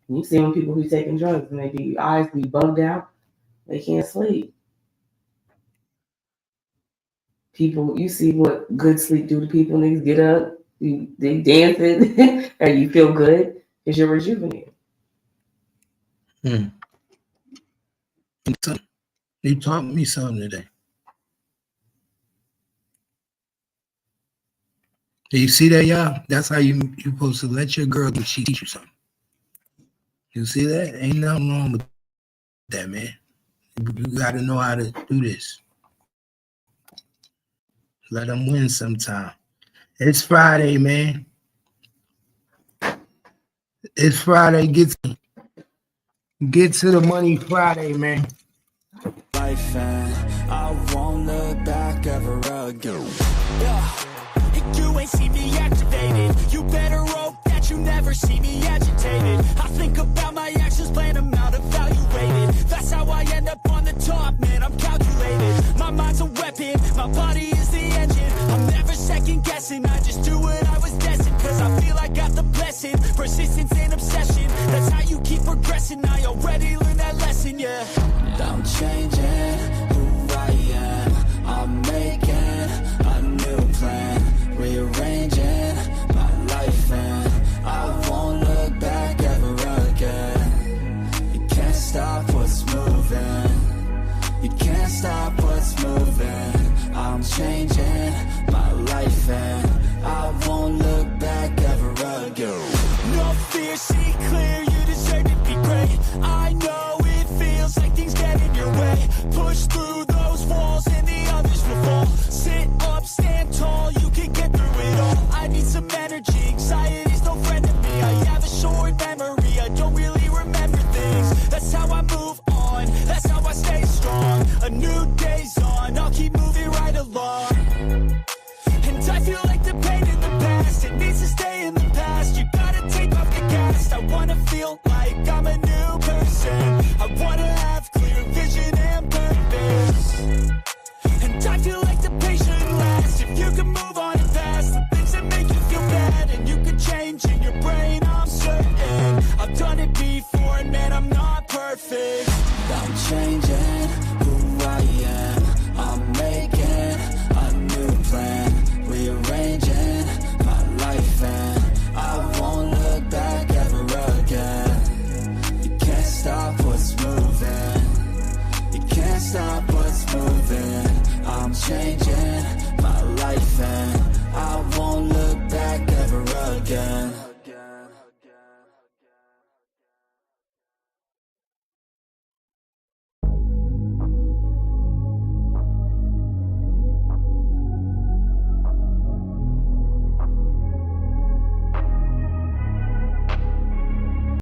And you see when people be taking drugs and eyes be bugged out, they can't sleep. People, you see what good sleep do to people. Niggas get up, they dancing, and you feel good because you're rejuvenated. You taught me something today. Do you see that, y'all? That's how you supposed to let your girl teach you something. You see that? Ain't nothing wrong with that, man. You got to know how to do this. Let them win sometime. It's Friday, man. It's Friday. Get to the money Friday, man. Life and I won't look back ever again. You ain't see me activated. You better hope that you never see me agitated. I think about my actions, plan them out, evaluated. That's how I end up on the top, man, I'm calculated. My mind's a weapon, my body is the engine. I'm never second guessing, I just do what I was destined. Cause I feel I got the blessing, persistence and obsession. That's how you keep progressing, I already learned that lesson, yeah. I'm changing who I am. I'm making a new plan, rearranging my life, and I won't look back ever again. You can't stop what's moving. You can't stop what's moving. I'm changing my life, and I won't look back ever again. No fear, see clear, you deserve to be great. I know it feels like things get in your way. Push through those walls and the others will fall. Sit up, stand tall, you can get through it all. I need some energy, anxiety's no friend to me. I have a short memory, I don't really remember things. That's how I move on, that's how I stay strong. A new day's on, I'll keep moving right along. And I feel like the pain in the past, it needs to stay in the past. You gotta take off the cast. I wanna feel like I'm a new person. I wanna have clear vision and purpose. And I feel like the pain shouldn't last. If you can move on and past the things that make you feel bad, and you can change in your brain, I'm certain. I've done it before, and man, I'm not perfect. I'm changing who I am. I'm making a new plan, rearranging my life, and I won't look back ever again. You can't stop what's moving. You can't stop what's moving. I'm changing my life, and I won't look back ever again.